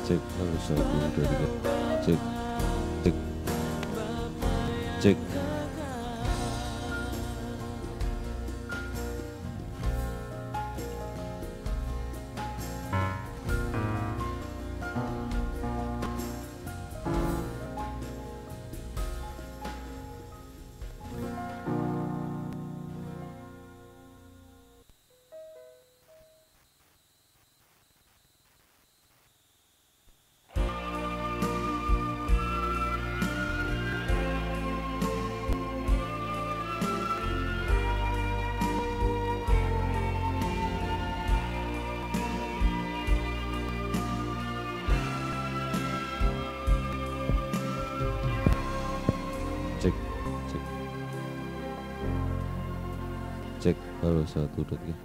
Cek, halo, 1, 2, 3. Cek, cek, cek. Cek, cek, cek, halo, 1, 2, 3.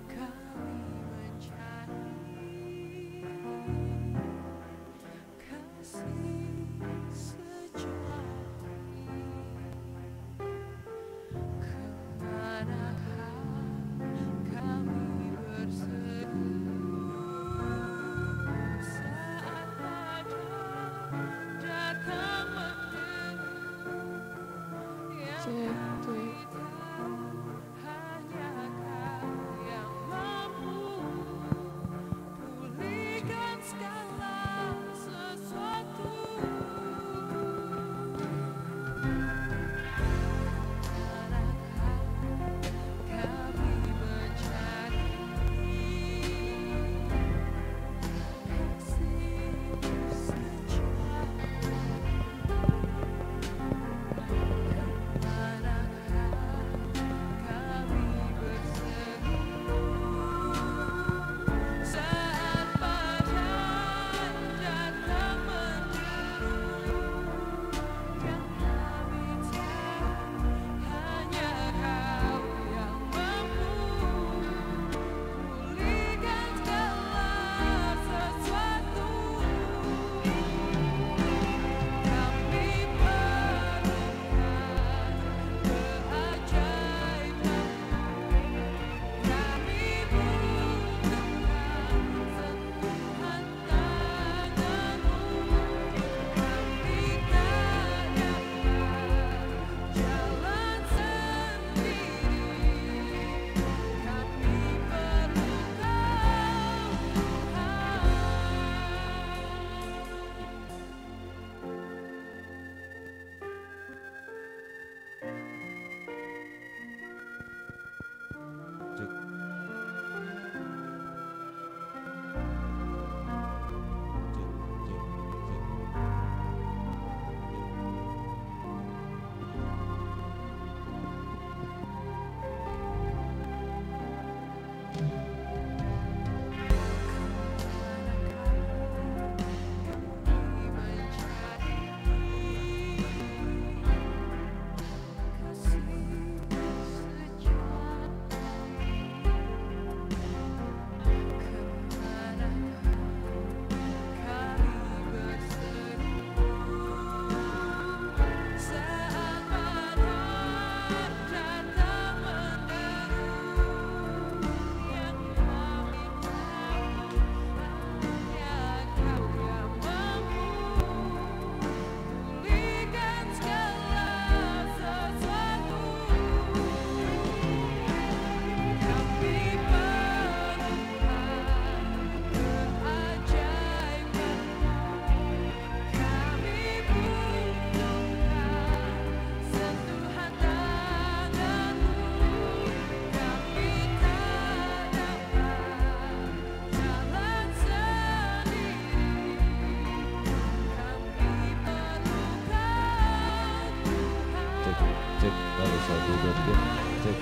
Cek, halo, 1, 2, 3. Cek,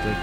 cek.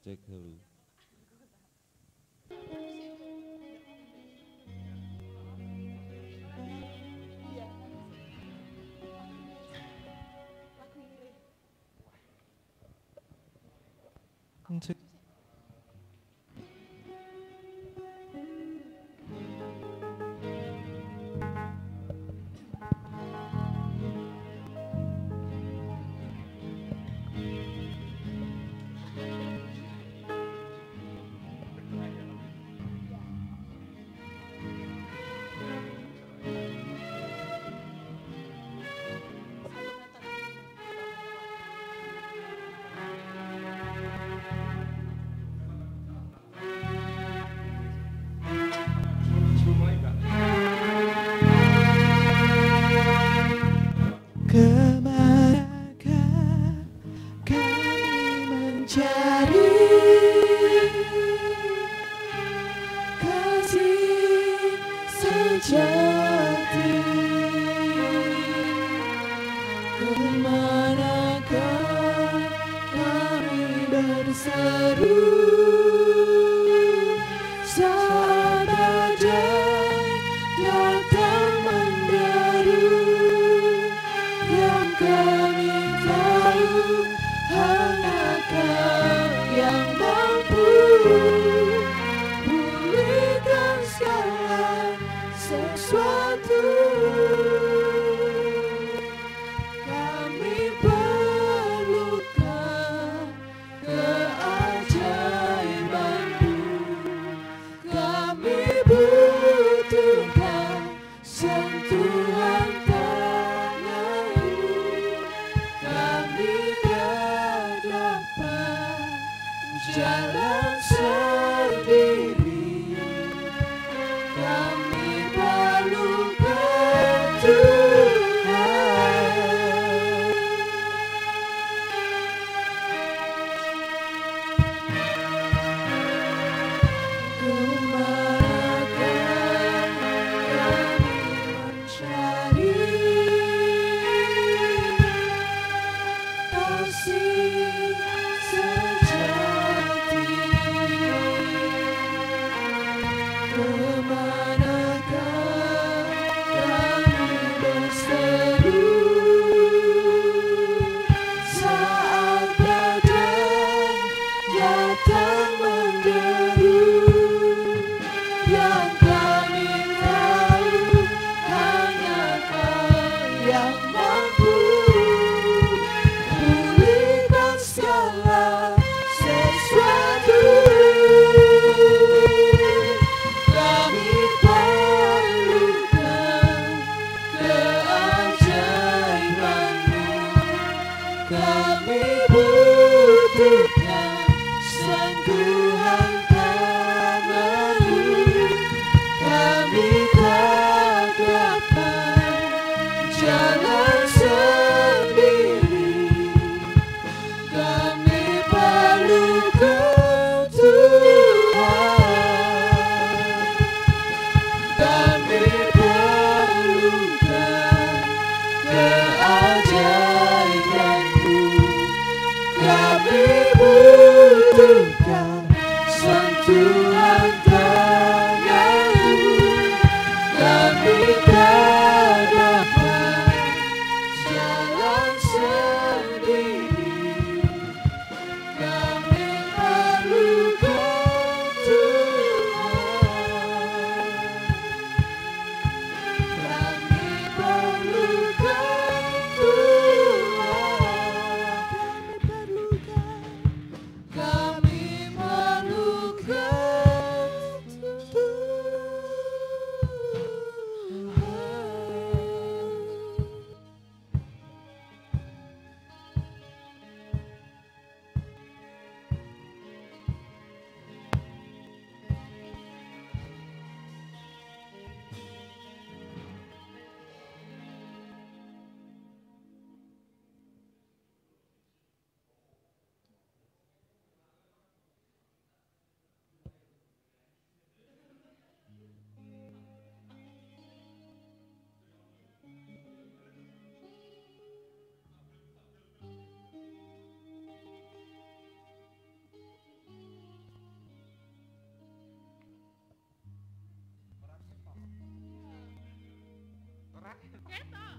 cek dulu. Cek. Kemanakah kami mencari kasih sejati? Kemanakah kami berseru saat badai datang menderu? Yang kami tahu hanya Kau yang mampu pulihkan segala sesuatu. Ketok.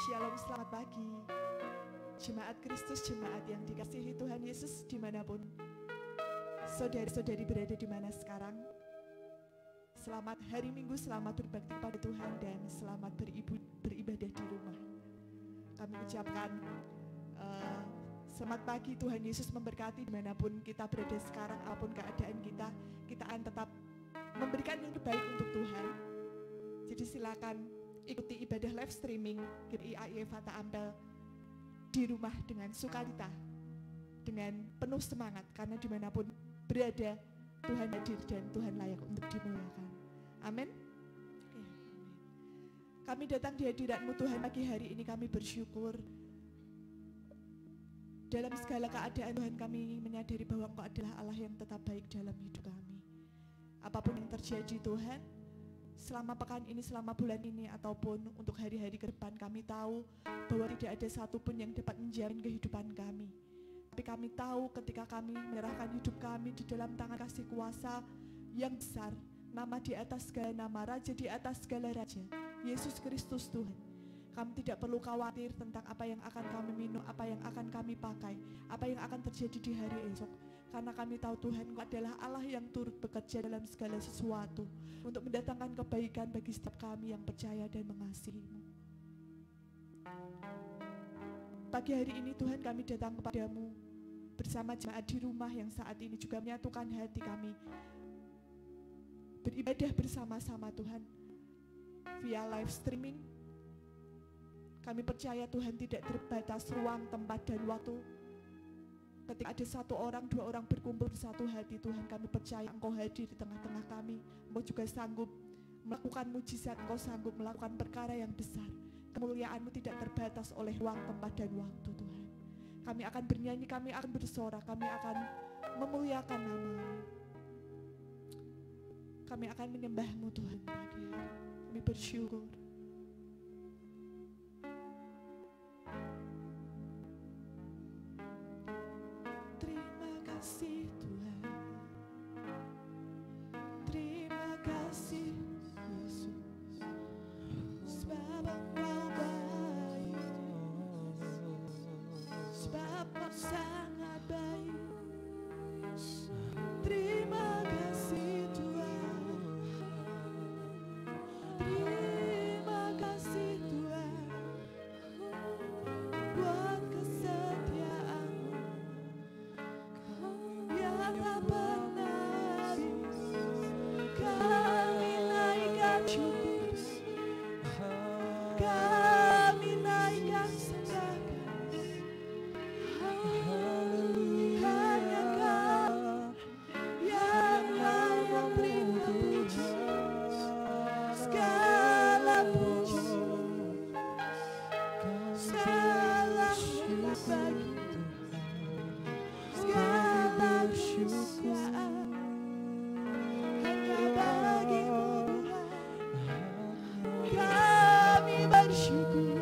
Shalom, selamat pagi. Jemaat Kristus, jemaat yang dikasihi Tuhan Yesus dimanapun saudari-saudari berada di mana sekarang. Selamat hari Minggu, selamat berbakti pada Tuhan dan selamat beribadah di rumah. Kami ucapkan selamat pagi, Tuhan Yesus memberkati dimanapun kita berada sekarang, apapun keadaan kita akan tetap memberikan yang terbaik untuk Tuhan. Jadi silakan ikuti ibadah live streaming GRI Fata Ampel di rumah dengan sukacita, dengan penuh semangat, karena dimanapun berada Tuhan hadir dan Tuhan layak untuk dimuliakan. Amin. Kami datang di hadirat-Mu Tuhan pagi hari ini, kami bersyukur. Dalam segala keadaan Tuhan, kami menyadari bahwa Engkau adalah Allah yang tetap baik dalam hidup kami. Apapun yang terjadi Tuhan, selama pekan ini, selama bulan ini, ataupun untuk hari-hari ke depan, kami tahu bahwa tidak ada satupun yang dapat menjamin kehidupan kami. Tapi kami tahu ketika kami menyerahkan hidup kami di dalam tangan kasih kuasa yang besar, nama di atas segala nama, Raja di atas segala raja, Yesus Kristus Tuhan. Kami tidak perlu khawatir tentang apa yang akan kami minum, apa yang akan kami pakai, apa yang akan terjadi di hari esok. Karena kami tahu Tuhan Engkau adalah Allah yang turut bekerja dalam segala sesuatu untuk mendatangkan kebaikan bagi setiap kami yang percaya dan mengasihi-Mu. Pagi hari ini Tuhan, kami datang kepadamu bersama jemaat di rumah yang saat ini juga menyatukan hati kami beribadah bersama-sama Tuhan via live streaming. Kami percaya Tuhan tidak terbatas ruang, tempat, dan waktu. Ketika ada satu orang, dua orang berkumpul bersatu hati, Tuhan, kami percaya Engkau hadir di tengah-tengah kami. Engkau juga sanggup melakukan mujizat, Engkau sanggup melakukan perkara yang besar. Kemuliaan-Mu tidak terbatas oleh ruang, tempat, dan waktu, Tuhan. Kami akan bernyanyi, kami akan bersorak, kami akan memuliakan nama-Mu. Kami akan menyembah-Mu Tuhan pagi hari. Kami bersyukur. Terima kasih Tuhan, terima kasih Yesus, sebab Engkau baik, sebab Engkau sangat baik. Terima kasih Tuhan, terima kasih Tuhan, buat kesetiaan-Mu yang tak pernah habis. Kami naikkan syukur, kami naikkan sembahkan. Hanya Kau yang layak terima puji, segala puji, segala hormat bagi segala kemuliaan hanya bagi-Mu Tuhan. Kami bersyukur,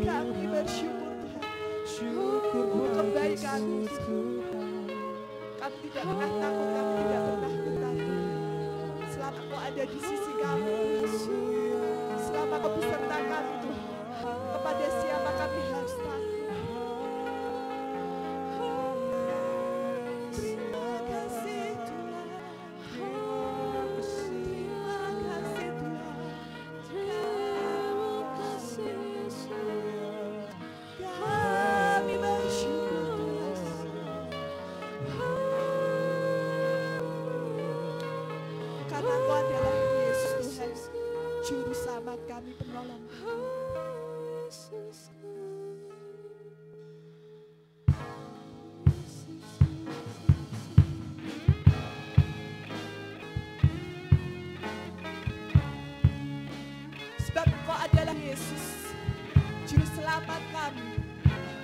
kami bersyukur Tuhan untuk kebaikan-Mu Tuhan. Kami tidak pernah takut, kami tidak pernah gentar. Selama Engkau ada di sisi kami, selama Kau beserta kami Tuhan, kepada siapa kami harus takut? Terima kasih Tuhan, terima kasih Tuhan, terima kasih Yesus. Kami bersyukur karena Engkau adalah Yesus Tuhan, Juru Selamat kami, penolong kami. Sebab Engkau adalah Yesus, Juru Selamat kami,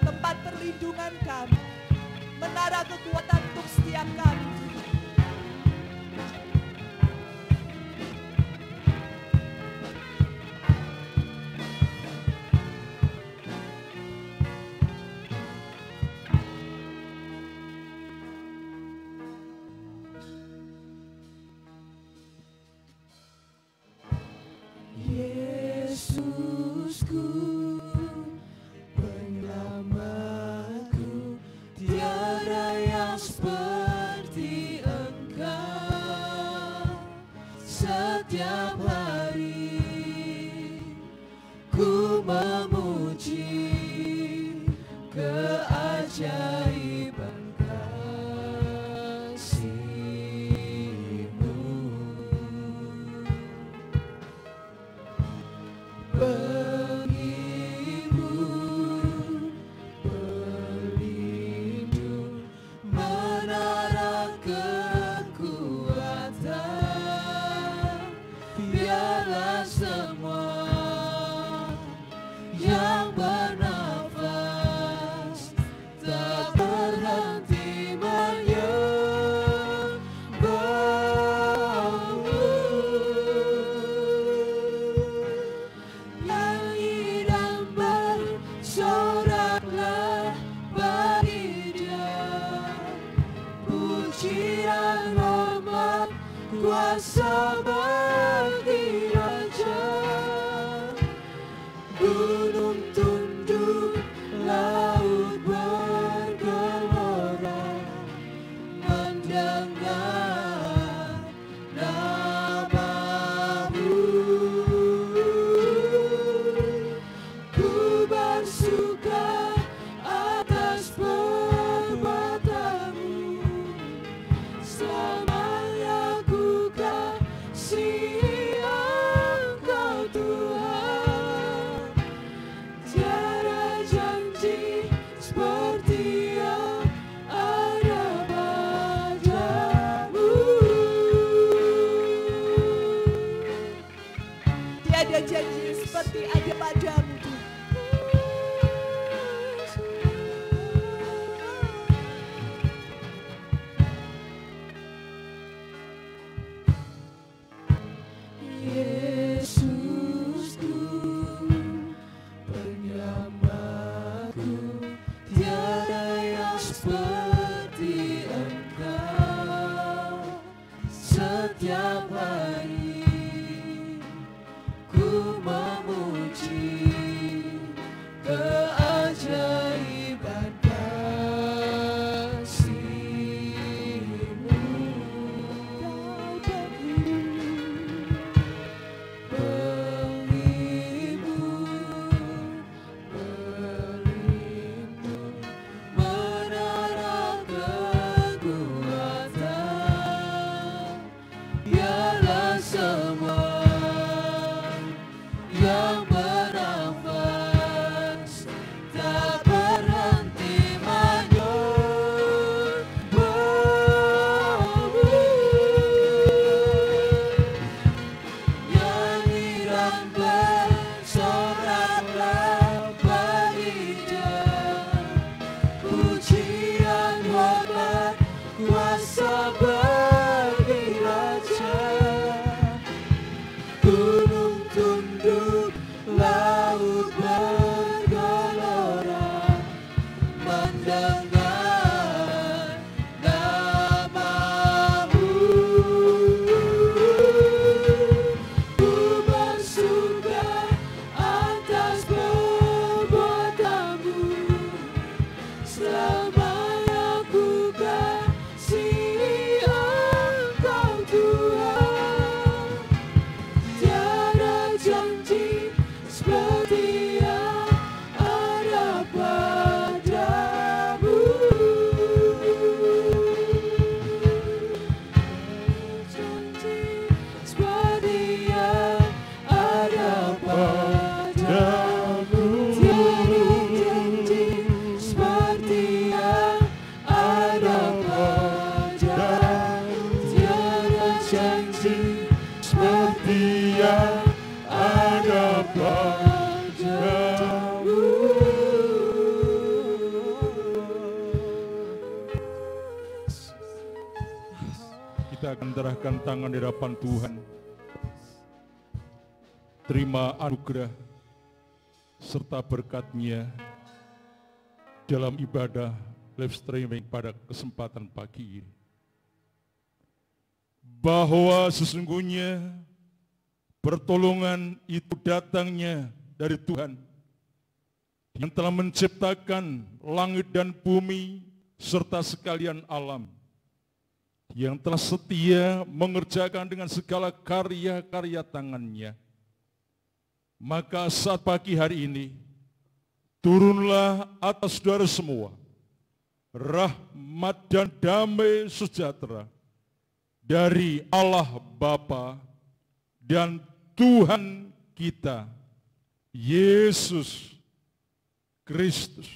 tempat perlindungan kami, menara kekuatan untuk setiap kami. setiap hari ku memuji keajaiban kasih-Mu. Penghibur, pelindung, menara kekuatan, biarlah semua yang bernafas tak berhenti menyembah-Mu. Nyanyi dan bersoraklah bagi Dia, pujian hormat kuasa bagi Raja. Gunung tunduk, laut bergelora, mendengar nama-Mu. Ku bersuka atas perbuatan-Mu, selamanya ku kasihi Engkau Tuhan. Tiada janji seperti yang ada padamu. Tiada janji seperti ada padamu Tuhan. Yesusku, penyelamatku, tiada yang seperti Engkau. Setiap hari ku memuji keajaiban kasih-Mu. Penghibur, pelindung, menara kekuatan, biarlah semua yang bernafas tak berhenti menyembah-Mu. Nyanyi dan bersoraklah bagi Dia, pujian hormat kuasa bagi Raja. Gunung tunduk, laut bergelora, mendengar nama-Mu. Ku bersuka atas perbuatan-Mu, selamanya ku kasihi Engkau Tuhan. Tiada janji seperti yang ada padamu. Janji seperti yang ada padamu. Tiada janji seperti yang ada padamu. Tiada janji seperti yang ada padamu. Kita akan serahkan tangan di hadapan Tuhan. Terima anugerah serta berkat-Nya dalam ibadah live streaming pada kesempatan pagi ini. Bahwa sesungguhnya pertolongan itu datangnya dari Tuhan yang telah menciptakan langit dan bumi serta sekalian alam, yang telah setia mengerjakan dengan segala karya-karya tangannya. Maka saat pagi hari ini, turunlah atas saudara semua rahmat dan damai sejahtera dari Allah Bapa dan Tuhan kita, Yesus Kristus.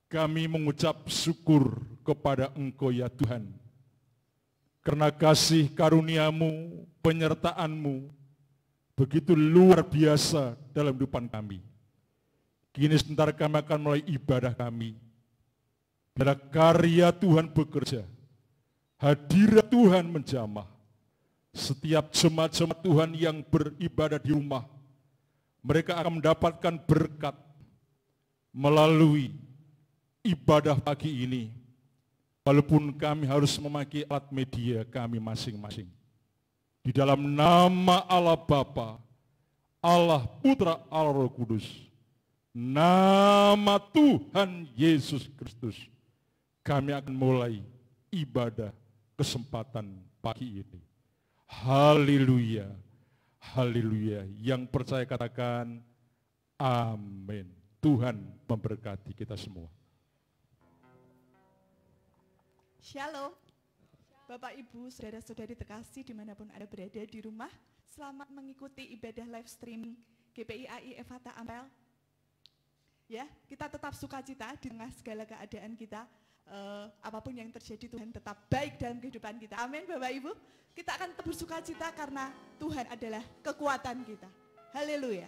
Kami mengucap syukur kepada Engkau ya Tuhan, karena kasih karuniamu, penyertaanmu begitu luar biasa dalam kehidupan kami. Kini sebentar kami akan mulai ibadah kami. Bila karya Tuhan bekerja, hadirat Tuhan menjamah. Setiap jemaat-jemaat Tuhan yang beribadah di rumah, mereka akan mendapatkan berkat melalui ibadah pagi ini. Walaupun kami harus memakai alat media kami masing-masing. Di dalam nama Allah Bapa, Allah Putra, Allah Roh Kudus, nama Tuhan Yesus Kristus, kami akan mulai ibadah kesempatan pagi ini. Haleluya, haleluya. Yang percaya katakan amin. Tuhan memberkati kita semua. Shalom, Bapak Ibu, saudara-saudari terkasih dimanapun Anda berada di rumah, selamat mengikuti ibadah live streaming GPI Efata Ampel. Ya, kita tetap sukacita di tengah segala keadaan kita, apapun yang terjadi Tuhan tetap baik dalam kehidupan kita. Amin Bapak Ibu, kita akan tetap bersukacita karena Tuhan adalah kekuatan kita. Haleluya.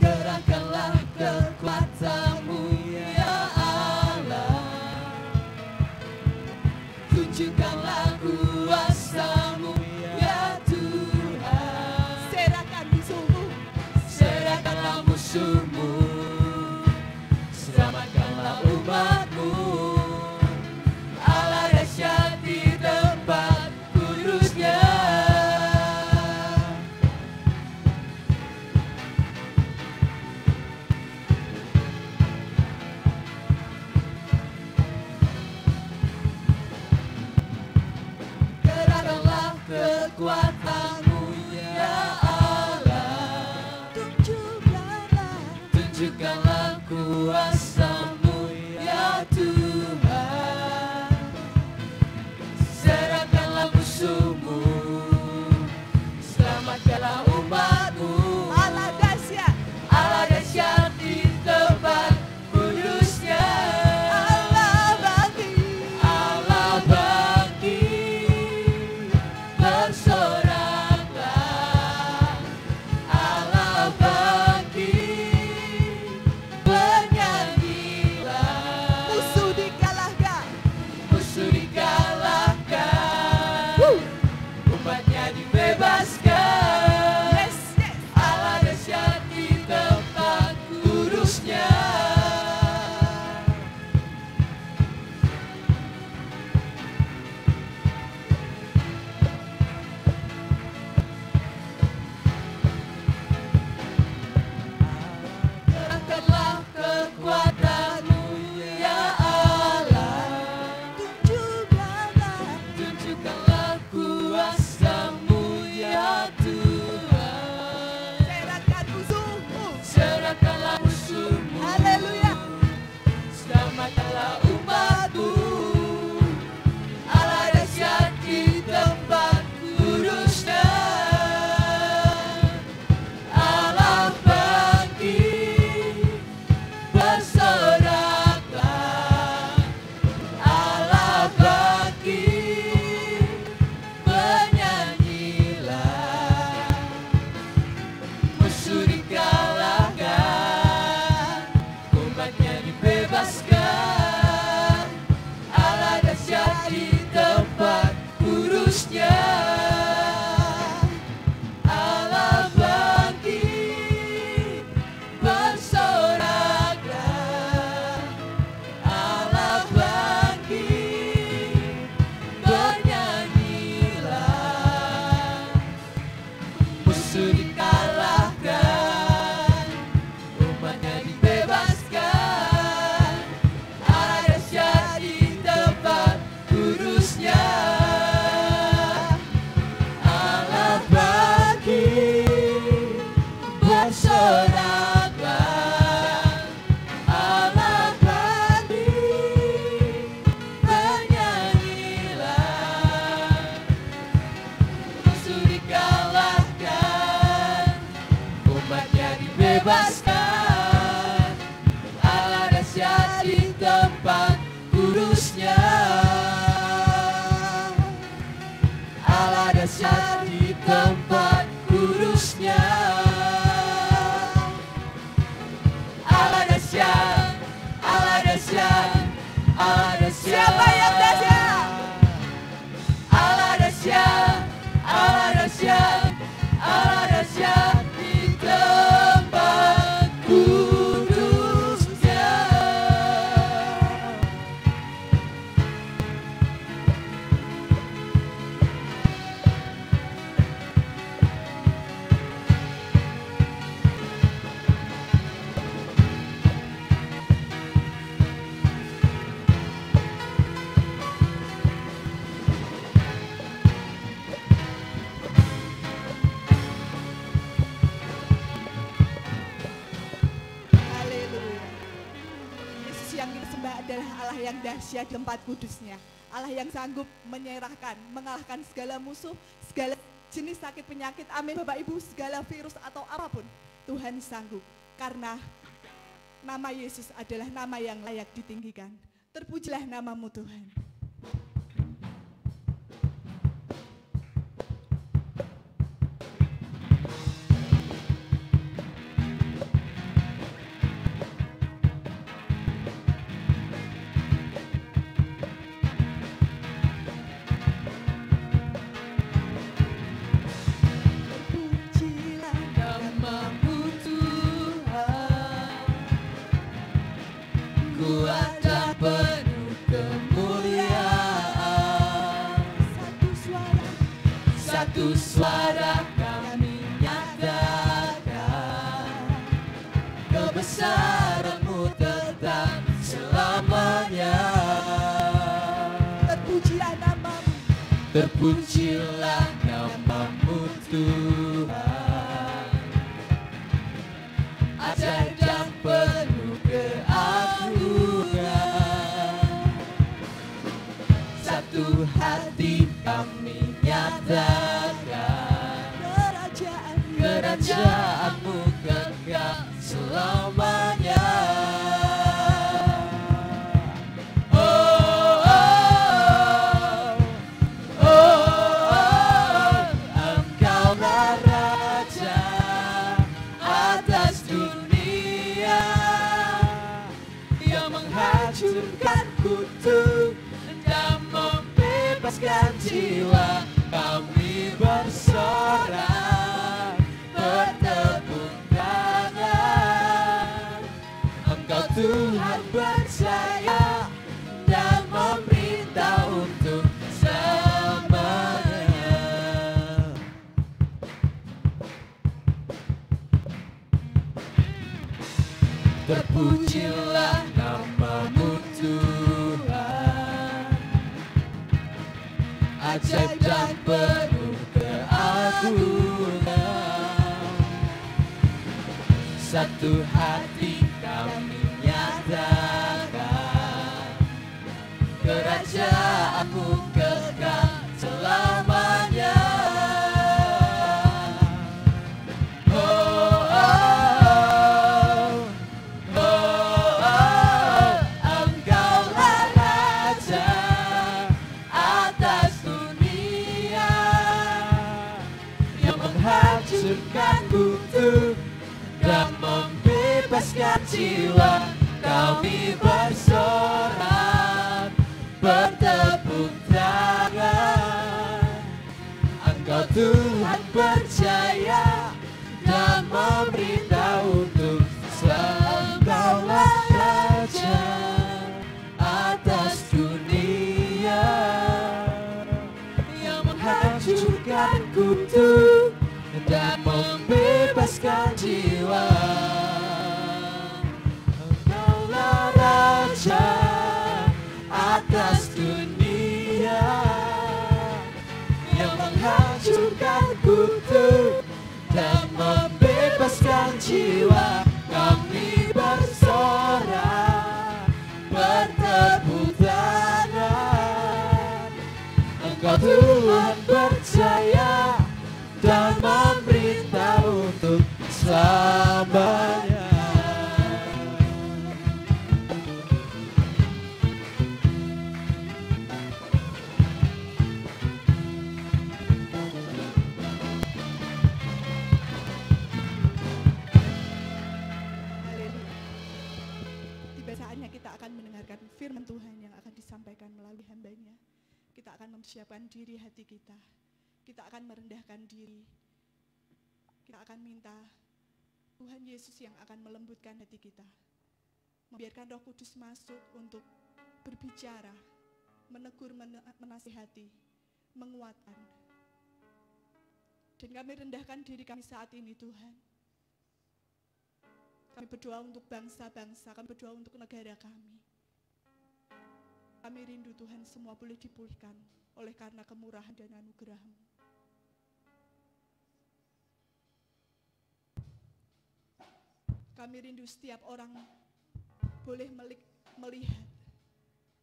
Gerakkanlah kekuatan-Mu ya Allah, tunjukkanlah kuasa-Mu ya Tuhan. Serahkan musuhmu, Serahkanlah musuh-Mu, selamatkanlah umat-Mu. Allah dahsyat di tempat kudus-Nya. Kekuatan-Mu ya Allah, tunjukkanlah kuasa-Mu ya Tuhan. Serahkanlah musuh-Mu, selamatkanlah umat-Mu. Allah dahsyat, Allah dahsyat di tempat kudus-Nya. Allah bangkit, Allah bangkit, bersorak. kudusnya. Allah bangkit, bersoraklah. Allah bangkit, bernyanyilah. Musuh dikalahkan, umatnya dibebaskan. Allah dahsyat di tempat kudusnya. Allah bangkit, bersoraklah. Allah bangkit, bernyanyilah. Musuh dikalahkan, umatnya dibebaskan. Allah dahsyat di tempat kudusnya. Allah dahsyat di tempat kudusnya. Allah dahsyat, Allah dahsyat, Allah dahsyat. Siapa yang dahsyat? Allah dahsyat, Allah dahsyat, Allah dahsyat di tempat kudusnya. Haleluya. Yesus yang kita sembah adalah Allah yang dahsyat di tempat kudusnya. Allah yang sanggup menyerahkan, mengalahkan segala musuh, segala jenis sakit penyakit. Amin Bapak Ibu, segala virus atau apapun. Tuhan sanggup. Karena nama Yesus adalah nama yang layak ditinggikan. Terpujilah namamu Tuhan. Terpujilah Namamu Tuhan, kuat dan penuh kemuliaan. satu suara. Satu suara kami nyatakan, kebesaran-Mu tetap selamanya. Terpujilah namamu. Terpujilah namamu Tuhan, ajaib dan penuh keagungan. Satu hati kami nyatakan, kerajaan-Mu kekal selamanya. Oh, oh, oh, oh, Engkaulah Raja atas dunia, yang menghancurkan kutuk dan membebaskan jiwa. Kami bersorak, bertepuk tangan. Engkau Tuhan percaya dan memerintah untuk selamanya. Terpujilah namamu Tuhan, ajaib dan penuh keagungan. Satu hati kami nyatakan, kerajaan-Mu kekal selamanya. Oh, oh, oh, oh, Engkaulah Raja atas dunia, yang menghancurkan kutuk dan membebaskan jiwa. Kami bersorak, bertepuk tangan. Engkau Tuhan percaya dan memerintah untuk Engkaulah Raja atas dunia yang menghancurkan kutu dan membebaskan jiwa. Engkaulah Raja atas dunia yang menghancurkan kutu dan membebaskan jiwa. Kami bersorak bertepuk tangan. Engkau Tuhan percaya dan memerintah untuk selamanya. Kita akan mendengarkan firman Tuhan yang akan disampaikan melalui hamba-Nya. Kita akan mempersiapkan diri hati kita. Kita akan merendahkan diri. Kita akan minta Tuhan Yesus yang akan melembutkan hati kita. Membiarkan Roh Kudus masuk untuk berbicara, menegur, menasihati, menguatkan. Dan kami rendahkan diri kami saat ini Tuhan. Kami berdoa untuk bangsa-bangsa, kami berdoa untuk negara kami. Kami rindu Tuhan semua boleh dipulihkan oleh karena kemurahan dan anugerah-Mu. Kami rindu setiap orang boleh melihat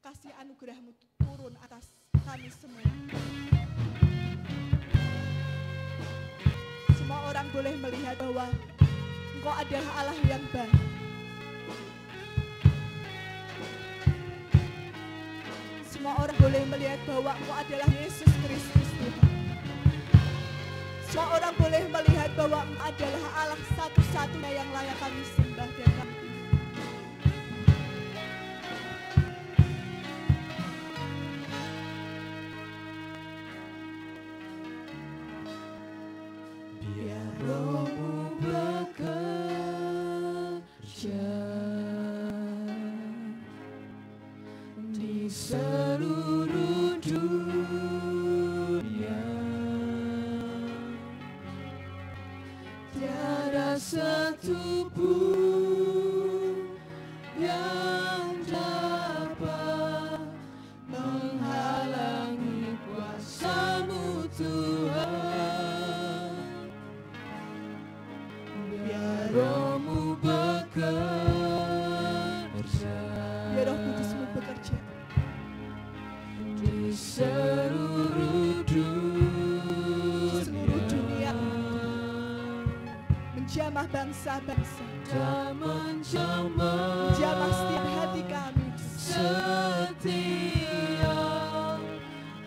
kasih anugerah-Mu turun atas kami semua. Semua orang boleh melihat bahwa Engkau adalah Allah yang baik. Semua orang boleh melihat bahwa Engkau adalah Yesus Kristus Tuhan. Semua orang boleh melihat bahwa Engkau adalah Allah satu-satunya yang layak kami sembah dan kami seluruh dunia. Tiada satu pun yang dapat menghalangi kuasa-Mu Tuhan. Biar Roh-Mu bekerja, biar Roh Kudus-Mu bekerja di seluruh dunia, menjamah bangsa-bangsa, menjamah setiap hati kami, setiap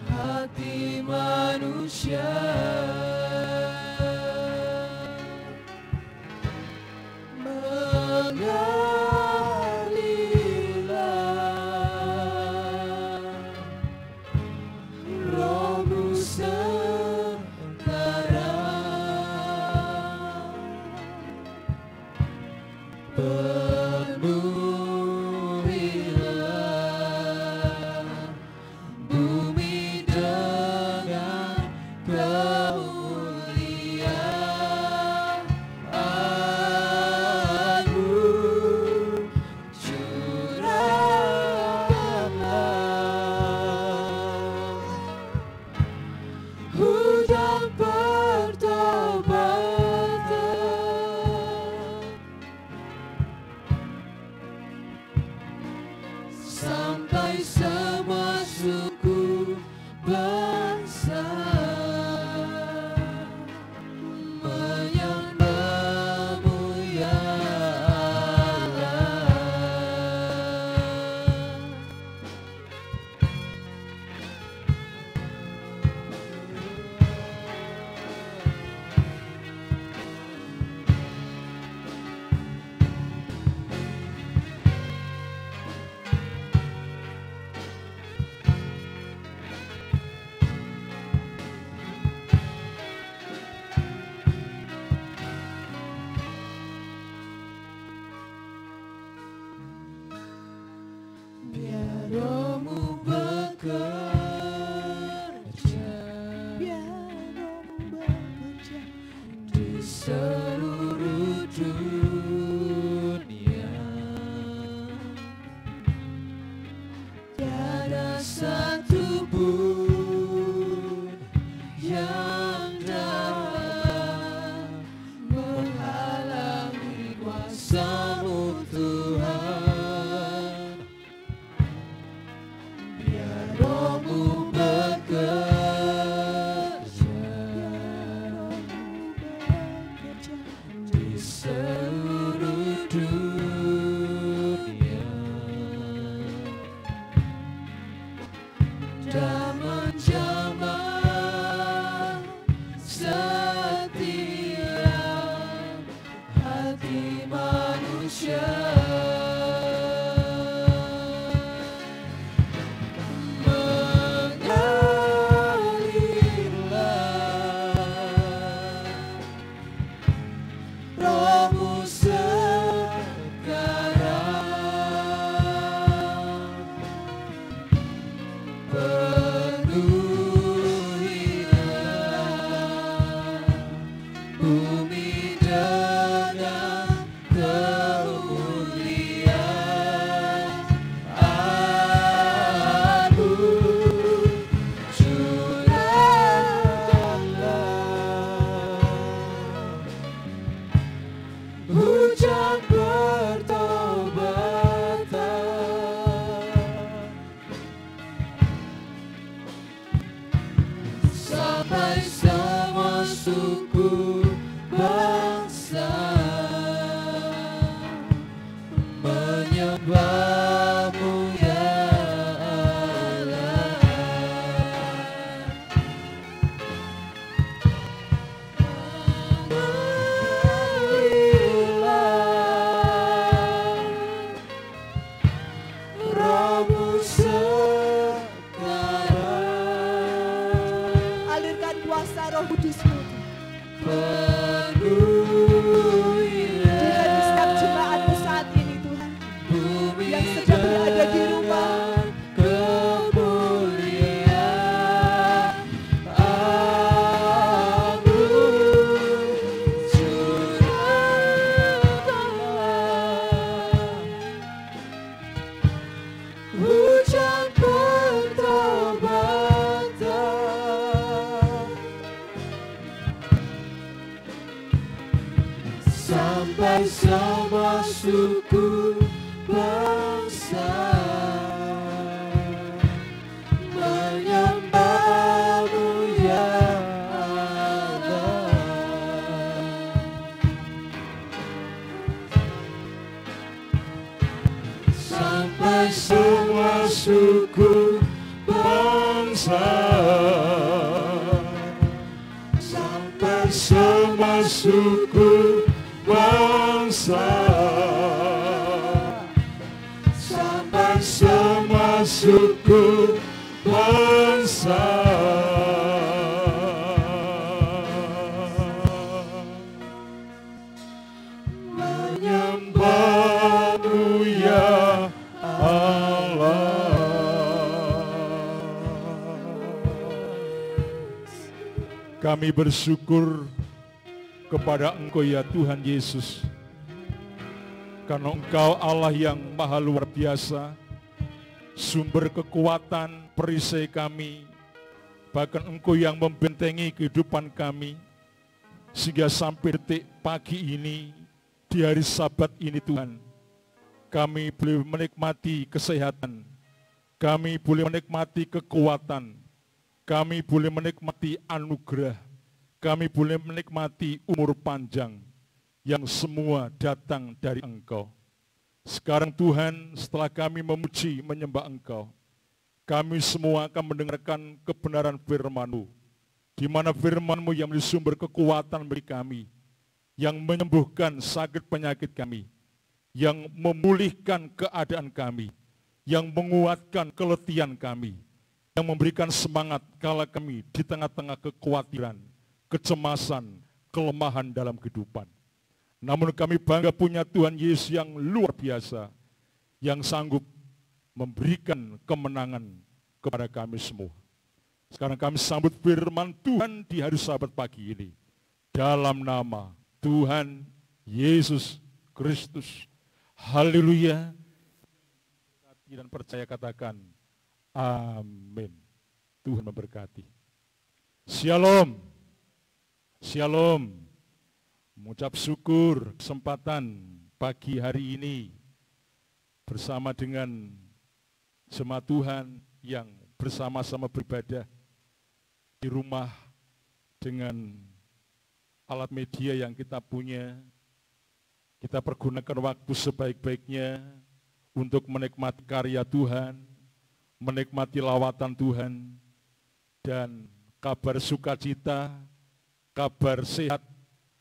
hati manusia. Bumi dengan seluruh dunia. Tiada satu pun yang dapat menghalangi kuasa-Mu Tuhan. Biar Roh-Mu di seluruh dunia dan menjamah setiap hati manusia. Hujan pertobatan sampai semua suku bangsa menyembah-Mu ya Allah. Roh-Mu sekarang, Alirkan kuasa Roh Kudus-Mu Tuhan. Dengan setiap jemaat-Mu saat ini Tuhan, yang sedang berada di rumah, kemuliaan hujan pertobatan sampai semua suku bangsa menyembah-Mu ya Allah. Sampai semua suku bangsa, sampai semua suku bangsa, sampai semua suku bangsa menyembah-Mu ya Allah. Kami bersyukur kepada Engkau ya Tuhan Yesus, karena Engkau Allah yang maha luar biasa, sumber kekuatan perisai kami, bahkan Engkau yang membentengi kehidupan kami, sehingga sampai detik pagi ini, di hari Sabat ini Tuhan, kami boleh menikmati kesehatan, kami boleh menikmati kekuatan, kami boleh menikmati anugerah, kami boleh menikmati umur panjang, yang semua datang dari Engkau. Sekarang Tuhan, setelah kami memuji, menyembah Engkau, kami semua akan mendengarkan kebenaran firman-Mu, di mana firman-Mu yang menjadi sumber kekuatan bagi kami, yang menyembuhkan sakit penyakit kami, yang memulihkan keadaan kami, yang menguatkan keletihan kami, yang memberikan semangat kala kami di tengah-tengah kekhawatiran, kecemasan, kelemahan dalam kehidupan. Namun kami bangga punya Tuhan Yesus yang luar biasa, yang sanggup memberikan kemenangan kepada kami semua. Sekarang kami sambut firman Tuhan di hari Sabat pagi ini, dalam nama Tuhan Yesus Kristus. Haleluya. Dan percaya katakan amin. Tuhan memberkati. Shalom. Shalom. Mengucap syukur kesempatan pagi hari ini bersama dengan jemaat Tuhan yang bersama-sama beribadah di rumah dengan alat media yang kita punya. Kita pergunakan waktu sebaik-baiknya untuk menikmati karya Tuhan, menikmati lawatan Tuhan, dan kabar sukacita, kabar sehat,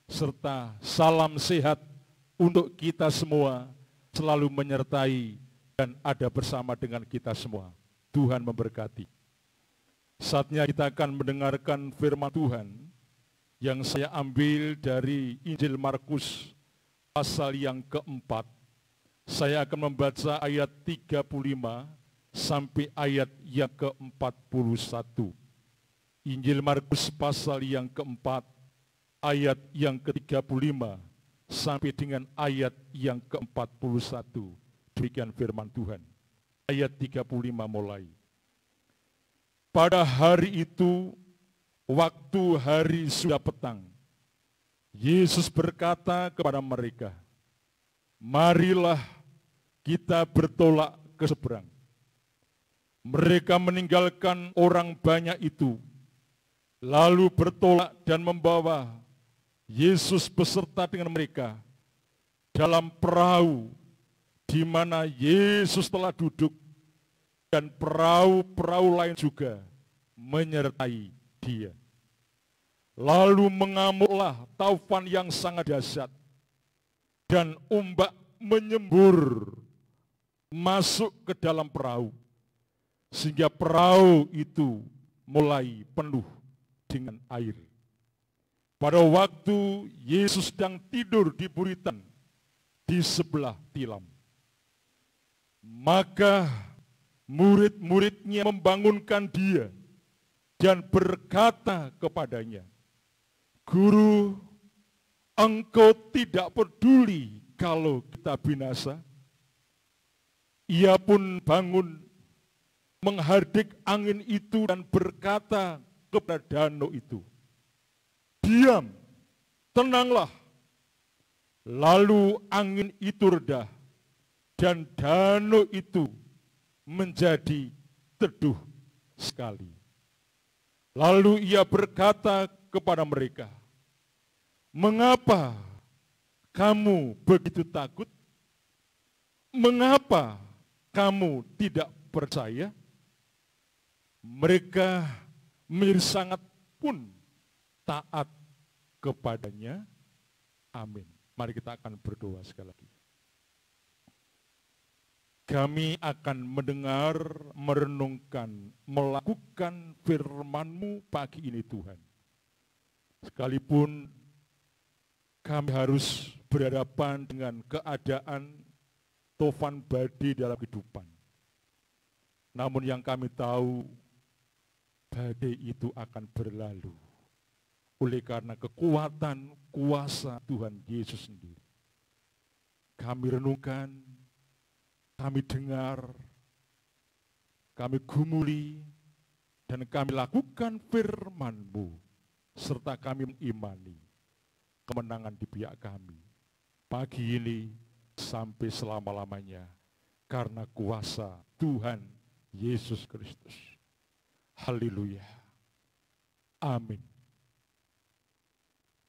serta salam sehat untuk kita semua selalu menyertai dan ada bersama dengan kita semua. Tuhan memberkati. Saatnya kita akan mendengarkan firman Tuhan yang saya ambil dari Injil Markus pasal yang keempat. Saya akan membaca ayat 35 sampai ayat yang ke-41. Injil Markus pasal yang keempat, ayat yang ke-35 sampai dengan ayat yang ke-41. Demikian firman Tuhan. Ayat 35 mulai. Pada hari itu, waktu hari sudah petang, Yesus berkata kepada mereka, marilah kita bertolak ke seberang. Mereka meninggalkan orang banyak itu, lalu bertolak dan membawa Yesus beserta dengan mereka dalam perahu di mana Yesus telah duduk, dan perahu-perahu lain juga menyertai dia. Lalu mengamuklah taufan yang sangat dahsyat, dan ombak menyembur masuk ke dalam perahu, sehingga perahu itu mulai penuh dengan air. Pada waktu Yesus sedang tidur di buritan di sebelah tilam, maka murid-muridnya membangunkan dia dan berkata kepadanya, Guru, Engkau tidak peduli kalau kita binasa? Ia pun bangun, menghardik angin itu dan berkata kepada danau itu, diam, tenanglah. Lalu angin itu reda dan danau itu menjadi teduh sekali. Lalu ia berkata kepada mereka, mengapa kamu begitu takut? Mengapa kamu tidak percaya? Mereka menjadi sangat pun taat kepadanya. Amin. Mari kita akan berdoa sekali lagi. Kami akan mendengar, merenungkan, melakukan firman-Mu pagi ini Tuhan. Sekalipun kami harus berhadapan dengan keadaan tofan badai dalam kehidupan. Namun yang kami tahu, badai itu akan berlalu oleh karena kekuatan, kuasa Tuhan Yesus sendiri. Kami renungkan, kami dengar, kami gumuli, dan kami lakukan firman-Mu, serta kami mengimani kemenangan di pihak kami pagi ini sampai selama-lamanya karena kuasa Tuhan Yesus Kristus. Haleluya. Amin.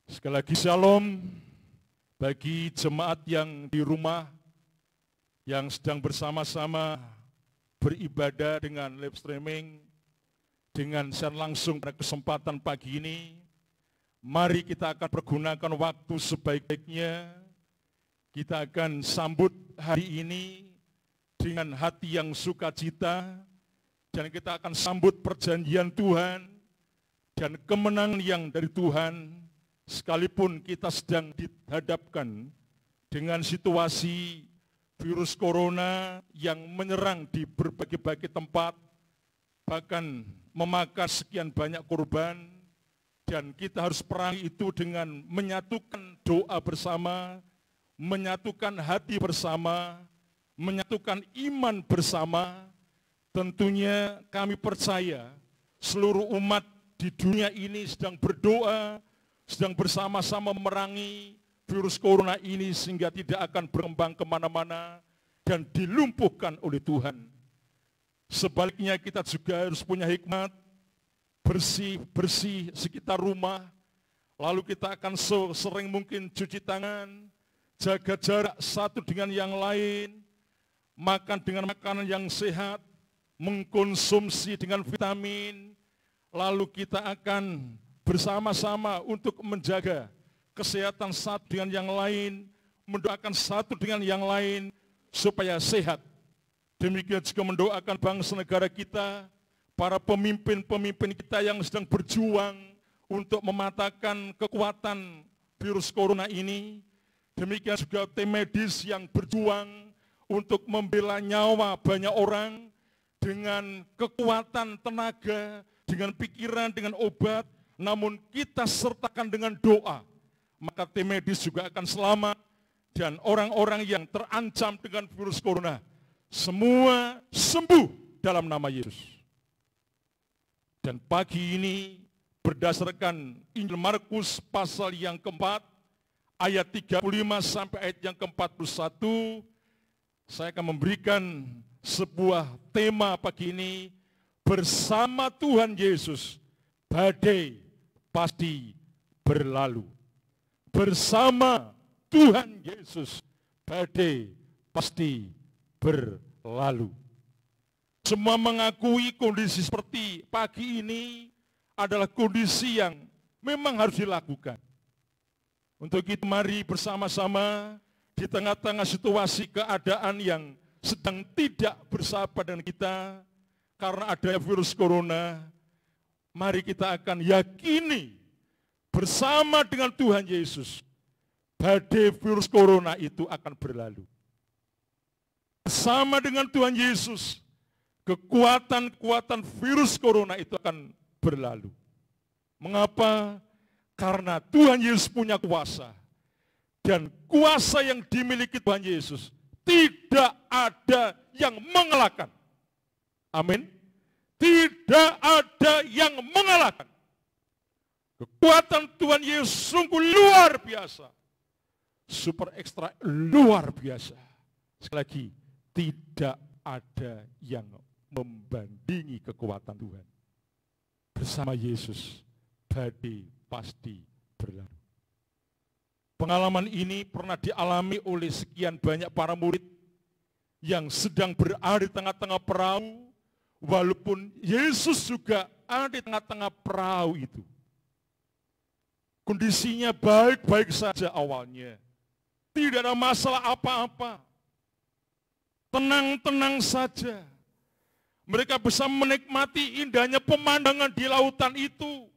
Sekali lagi shalom bagi jemaat yang di rumah, yang sedang bersama-sama beribadah dengan live streaming, dengan siaran langsung pada kesempatan pagi ini. Mari kita akan pergunakan waktu sebaik-baiknya. Kita akan sambut hari ini dengan hati yang sukacita, dan kita akan sambut perjanjian Tuhan dan kemenangan yang dari Tuhan, sekalipun kita sedang dihadapkan dengan situasi virus corona yang menyerang di berbagai-bagai tempat, bahkan memakan sekian banyak korban. Dan kita harus perangi itu dengan menyatukan doa bersama, menyatukan hati bersama, menyatukan iman bersama. Tentunya kami percaya seluruh umat di dunia ini sedang berdoa, sedang bersama-sama memerangi virus corona ini sehingga tidak akan berkembang kemana-mana dan dilumpuhkan oleh Tuhan. Sebaliknya kita juga harus punya hikmat, bersih-bersih sekitar rumah, lalu kita akan sering mungkin cuci tangan, jaga jarak satu dengan yang lain, makan dengan makanan yang sehat, mengkonsumsi dengan vitamin, lalu kita akan bersama-sama untuk menjaga kesehatan satu dengan yang lain, mendoakan satu dengan yang lain supaya sehat. Demikian juga mendoakan bangsa negara kita, para pemimpin-pemimpin kita yang sedang berjuang untuk mematahkan kekuatan virus corona ini. Demikian juga tim medis yang berjuang untuk membela nyawa banyak orang dengan kekuatan tenaga, dengan pikiran, dengan obat, namun kita sertakan dengan doa, maka tim medis juga akan selamat dan orang-orang yang terancam dengan virus corona semua sembuh dalam nama Yesus. Dan pagi ini berdasarkan Injil Markus pasal yang keempat, ayat 35 sampai ayat yang ke-41, saya akan memberikan sebuah tema pagi ini, bersama Tuhan Yesus, badai pasti berlalu. Bersama Tuhan Yesus, badai pasti berlalu. Semua mengakui kondisi seperti pagi ini adalah kondisi yang memang harus dilakukan. Untuk itu mari bersama-sama di tengah-tengah situasi keadaan yang sedang tidak bersahabat dengan kita karena adanya virus corona, mari kita akan yakini bersama dengan Tuhan Yesus, badai virus corona itu akan berlalu. Bersama dengan Tuhan Yesus, kekuatan-kekuatan virus corona itu akan berlalu. Mengapa? Karena Tuhan Yesus punya kuasa. Dan kuasa yang dimiliki Tuhan Yesus tidak ada yang mengalahkan. Amin. Tidak ada yang mengalahkan. Kekuatan Tuhan Yesus sungguh luar biasa. Super ekstra luar biasa. Sekali lagi, tidak ada yang membandingi kekuatan Tuhan. Bersama Yesus, badai pasti berlalu. Pengalaman ini pernah dialami oleh sekian banyak para murid yang sedang berada di tengah-tengah perahu, walaupun Yesus juga ada di tengah-tengah perahu itu. Kondisinya baik-baik saja awalnya. Tidak ada masalah apa-apa. Tenang-tenang saja. Mereka bisa menikmati indahnya pemandangan di lautan itu.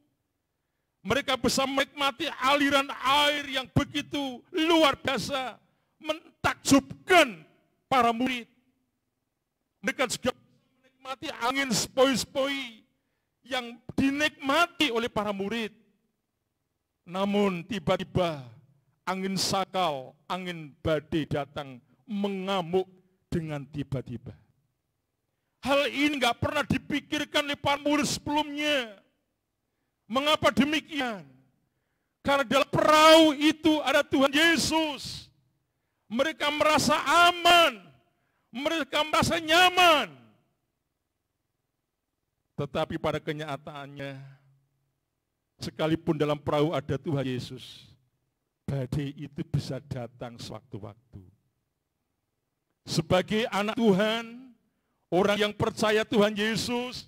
Mereka bisa menikmati aliran air yang begitu luar biasa, mentakjubkan para murid. Mereka juga menikmati angin sepoi-sepoi yang dinikmati oleh para murid. Namun tiba-tiba angin sakal, angin badai datang mengamuk dengan tiba-tiba. Hal ini nggak pernah dipikirkan oleh para murid sebelumnya. Mengapa demikian? Karena dalam perahu itu ada Tuhan Yesus. Mereka merasa aman. Mereka merasa nyaman. Tetapi pada kenyataannya, sekalipun dalam perahu ada Tuhan Yesus, badai itu bisa datang sewaktu-waktu. Sebagai anak Tuhan, orang yang percaya Tuhan Yesus,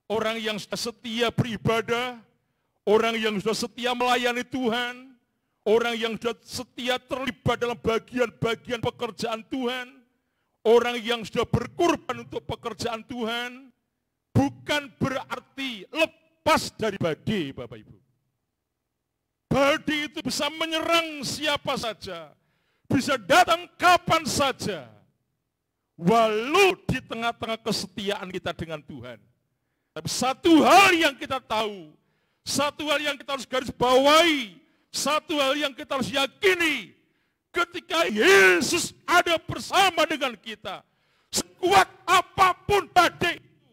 orang yang sudah setia beribadah, orang yang sudah setia melayani Tuhan, orang yang sudah setia terlibat dalam bagian-bagian pekerjaan Tuhan, orang yang sudah berkorban untuk pekerjaan Tuhan, bukan berarti lepas dari badai, Bapak Ibu. Badai itu bisa menyerang siapa saja, bisa datang kapan saja, walau di tengah-tengah kesetiaan kita dengan Tuhan. Tapi satu hal yang kita tahu, Satu hal yang kita harus garis bawahi, satu hal yang kita harus yakini, ketika Yesus ada bersama dengan kita, sekuat apapun badai itu,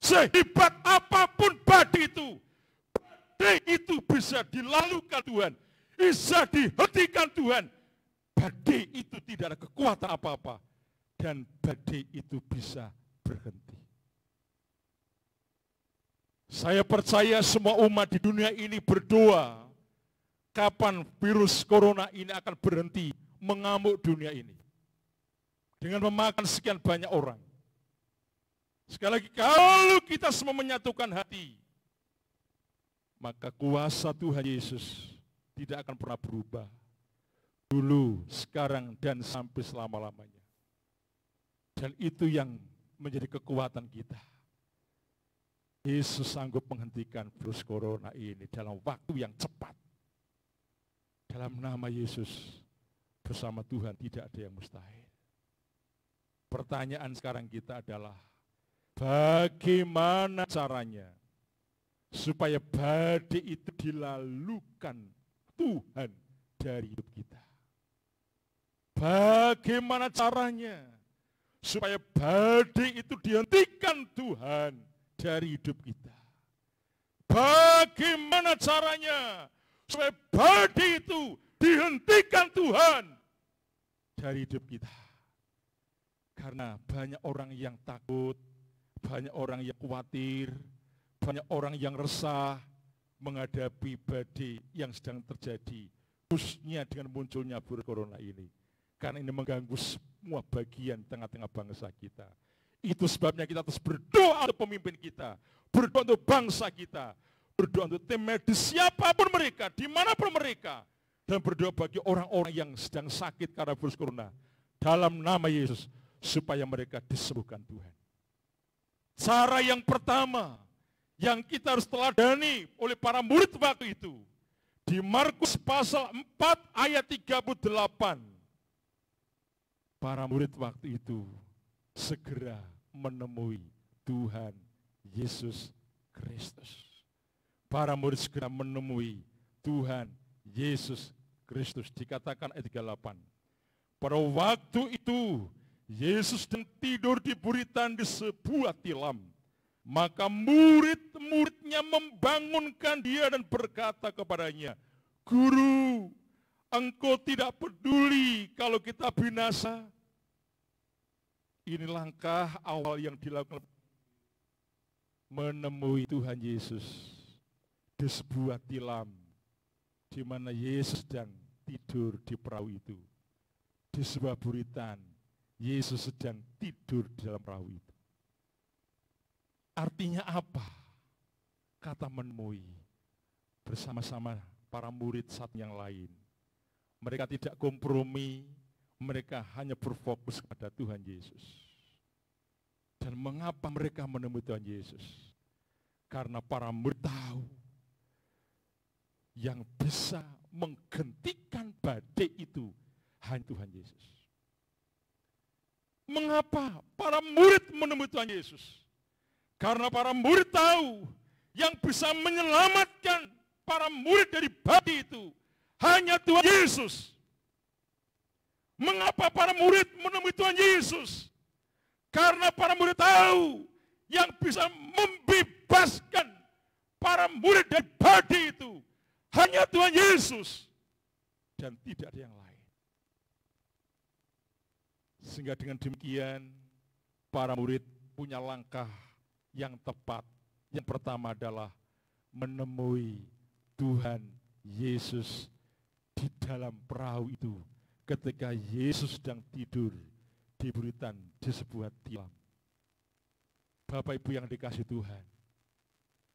sehebat apapun badai itu bisa dilalukan Tuhan, bisa dihentikan Tuhan. Badai itu tidak ada kekuatan apa-apa, dan badai itu bisa berhenti. Saya percaya semua umat di dunia ini berdoa, kapan virus corona ini akan berhenti mengamuk dunia ini. Dengan memakan sekian banyak orang. Sekali lagi, kalau kita semua menyatukan hati, maka kuasa Tuhan Yesus tidak akan pernah berubah. Dulu, sekarang, dan sampai selama-lamanya. Dan itu yang menjadi kekuatan kita. Yesus sanggup menghentikan virus corona ini dalam waktu yang cepat. Dalam nama Yesus, bersama Tuhan tidak ada yang mustahil. Pertanyaan sekarang kita adalah, bagaimana caranya supaya badai itu dilalukan Tuhan dari hidup kita? Bagaimana caranya supaya badai itu dihentikan Tuhan dari hidup kita? Bagaimana caranya supaya badai itu dihentikan Tuhan dari hidup kita? Karena banyak orang yang takut, banyak orang yang khawatir, banyak orang yang resah menghadapi badai yang sedang terjadi, khususnya dengan munculnya virus corona ini. Karena ini mengganggu semua bagian tengah-tengah bangsa kita. Itu sebabnya kita terus berdoa untuk pemimpin kita, berdoa untuk bangsa kita, berdoa untuk tim medis siapapun mereka, dimanapun mereka, dan berdoa bagi orang-orang yang sedang sakit karena virus corona. Dalam nama Yesus, supaya mereka disembuhkan Tuhan. Cara yang pertama, yang kita harus teladani oleh para murid waktu itu, di Markus pasal 4 ayat 38, para murid waktu itu segera menemui Tuhan Yesus Kristus. Para murid segera menemui Tuhan Yesus Kristus. Dikatakan ayat 38. Pada waktu itu Yesus sedang tidur di buritan di sebuah tilam. Maka murid-muridnya membangunkan dia dan berkata kepadanya, Guru, Engkau tidak peduli kalau kita binasa. Ini langkah awal yang dilakukan menemui Tuhan Yesus di sebuah tilam di mana Yesus sedang tidur di perahu itu. Di sebuah buritan, Yesus sedang tidur di dalam perahu itu. Artinya apa? Kata menemui bersama-sama para murid satu yang lain. Mereka tidak kompromi, mereka hanya berfokus pada Tuhan Yesus. Dan mengapa mereka menemui Tuhan Yesus? Karena para murid tahu yang bisa menghentikan badai itu hanya Tuhan Yesus. Mengapa para murid menemui Tuhan Yesus? Karena para murid tahu yang bisa menyelamatkan para murid dari badai itu hanya Tuhan Yesus. Mengapa para murid menemui Tuhan Yesus? Karena para murid tahu yang bisa membebaskan para murid dari badai itu hanya Tuhan Yesus dan tidak ada yang lain. Sehingga dengan demikian para murid punya langkah yang tepat. Yang pertama adalah menemui Tuhan Yesus di dalam perahu itu ketika Yesus sedang tidur di buritan di sebuah tilam. Bapak Ibu yang dikasihi Tuhan,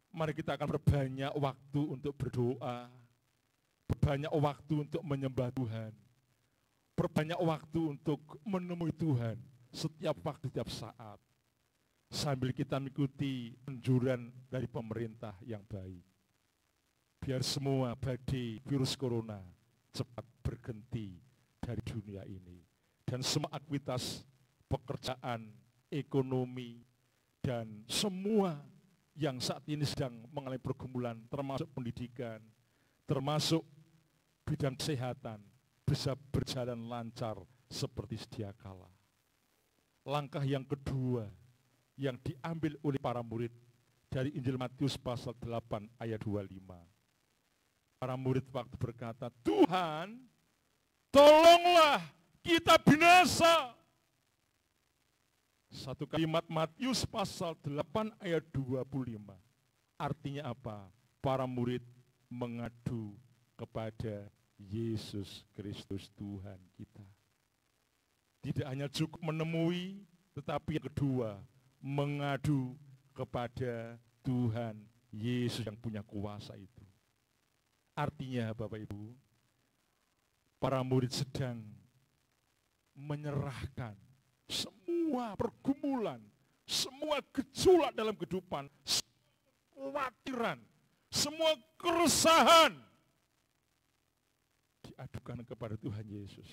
mari kita akan berbanyak waktu untuk berdoa, berbanyak waktu untuk menyembah Tuhan, berbanyak waktu untuk menemui Tuhan setiap waktu, setiap saat, sambil kita mengikuti anjuran dari pemerintah yang baik. Biar semua badai virus corona cepat berhenti dari dunia ini. Dan semua aktivitas pekerjaan, ekonomi, dan semua yang saat ini sedang mengalami pergumulan, termasuk pendidikan, termasuk bidang kesehatan, bisa berjalan lancar seperti sedia kala. Langkah yang kedua yang diambil oleh para murid dari Injil Matius pasal 8 ayat 25. Para murid waktu berkata, Tuhan, tolonglah kita binasa. Satu kalimat Matius pasal 8 ayat 25. Artinya apa? Para murid mengadu kepada Yesus Kristus Tuhan kita. Tidak hanya cukup menemui, tetapi yang kedua, mengadu kepada Tuhan Yesus yang punya kuasa itu. Artinya Bapak Ibu, para murid sedang menyerahkan semua pergumulan, semua gejolak dalam kehidupan, semua kekhawatiran, semua keresahan diadukan kepada Tuhan Yesus.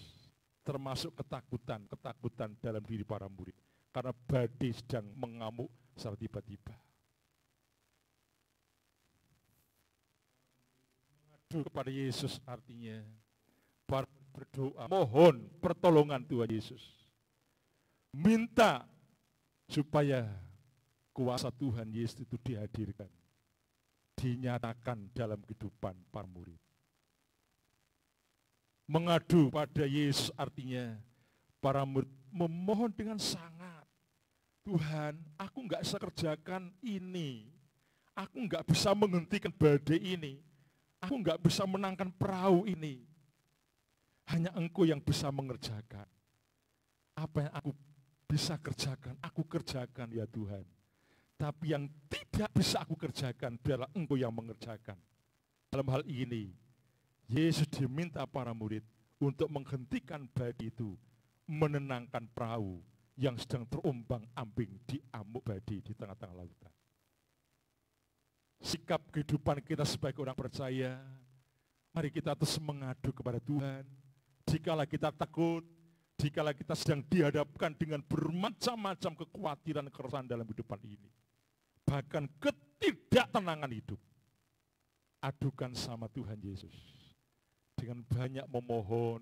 Termasuk ketakutan dalam diri para murid. Karena badai sedang mengamuk secara tiba-tiba. Mengadu kepada Yesus artinya para berdoa, mohon pertolongan Tuhan Yesus. Minta supaya kuasa Tuhan Yesus itu dihadirkan, dinyatakan dalam kehidupan para murid. Mengadu pada Yesus artinya para murid memohon dengan sangat. Tuhan, aku enggak bisa kerjakan ini. Aku enggak bisa menghentikan badai ini. Aku enggak bisa menangkan perahu ini. Hanya Engkau yang bisa mengerjakan. Apa yang aku bisa kerjakan, aku kerjakan ya Tuhan. Tapi yang tidak bisa aku kerjakan, biarlah Engkau yang mengerjakan. Dalam hal ini, Yesus diminta para murid untuk menghentikan badai itu, menenangkan perahu yang sedang terombang-ambing di amuk badai di tengah-tengah lautan. Sikap kehidupan kita sebagai orang percaya, mari kita terus mengadu kepada Tuhan. Dikala kita takut, dikala kita sedang dihadapkan dengan bermacam-macam kekhawatiran keresahan dalam kehidupan ini. Bahkan ketidaktenangan hidup. Adukan sama Tuhan Yesus. Dengan banyak memohon,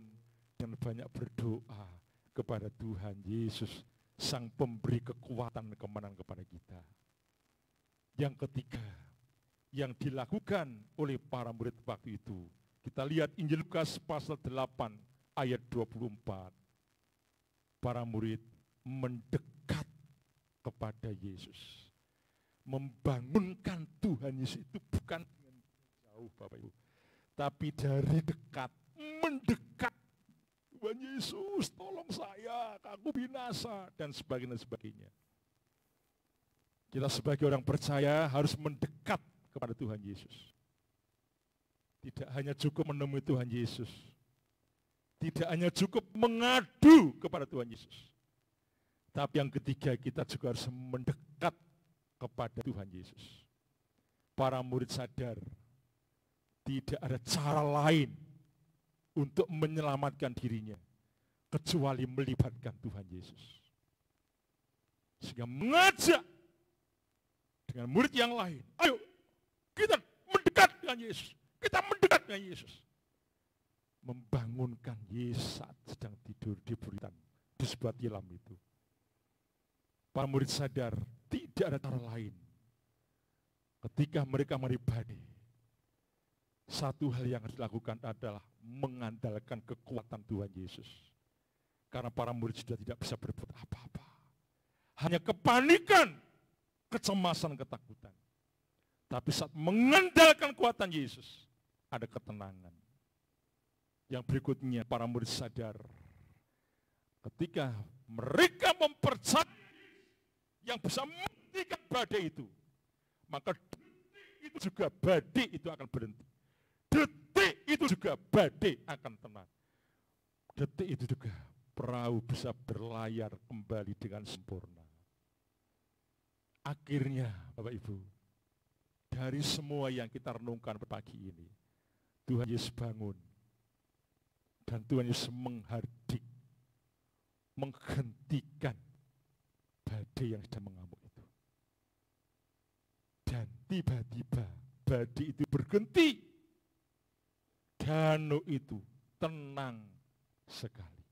dengan banyak berdoa kepada Tuhan Yesus, Sang Pemberi kekuatan kemenangan kepada kita. Yang ketiga, yang dilakukan oleh para murid waktu itu, kita lihat Injil Lukas pasal 8 ayat 24. Para murid mendekat kepada Yesus. Membangunkan Tuhan Yesus itu bukan dengan jauh Bapak Ibu. Tapi dari dekat, mendekat. Tuhan Yesus, tolong saya, aku binasa, dan sebagainya. Kita sebagai orang percaya harus mendekat kepada Tuhan Yesus. Tidak hanya cukup menemui Tuhan Yesus. Tidak hanya cukup mengadu kepada Tuhan Yesus. Tapi yang ketiga, kita juga harus mendekat kepada Tuhan Yesus. Para murid sadar, tidak ada cara lain untuk menyelamatkan dirinya kecuali melibatkan Tuhan Yesus. Sehingga mengajak dengan murid yang lain, ayo kita mendekat dengan Yesus. Kita mendekat dengan Yesus. Membangunkan Yesus saat sedang tidur di buritan di sebuah tilam itu. Para murid sadar tidak ada cara lain. Ketika mereka badai, satu hal yang harus dilakukan adalah mengandalkan kekuatan Tuhan Yesus. Karena para murid sudah tidak bisa berbuat apa-apa. Hanya kepanikan, kecemasan, ketakutan. Tapi saat mengandalkan kekuatan Yesus, ada ketenangan. Yang berikutnya, para murid sadar, ketika mereka mempercayai yang bisa menghentikan badai itu, maka itu juga badai itu akan berhenti. Detik itu juga badai akan tenang. Detik itu juga perahu bisa berlayar kembali dengan sempurna. Akhirnya Bapak Ibu, dari semua yang kita renungkan pagi ini, Tuhan Yesus bangun. Dan Tuhan Yesus menghentikan badai yang sedang mengamuk itu. tiba-tiba badai itu berhenti. Danau itu tenang sekali.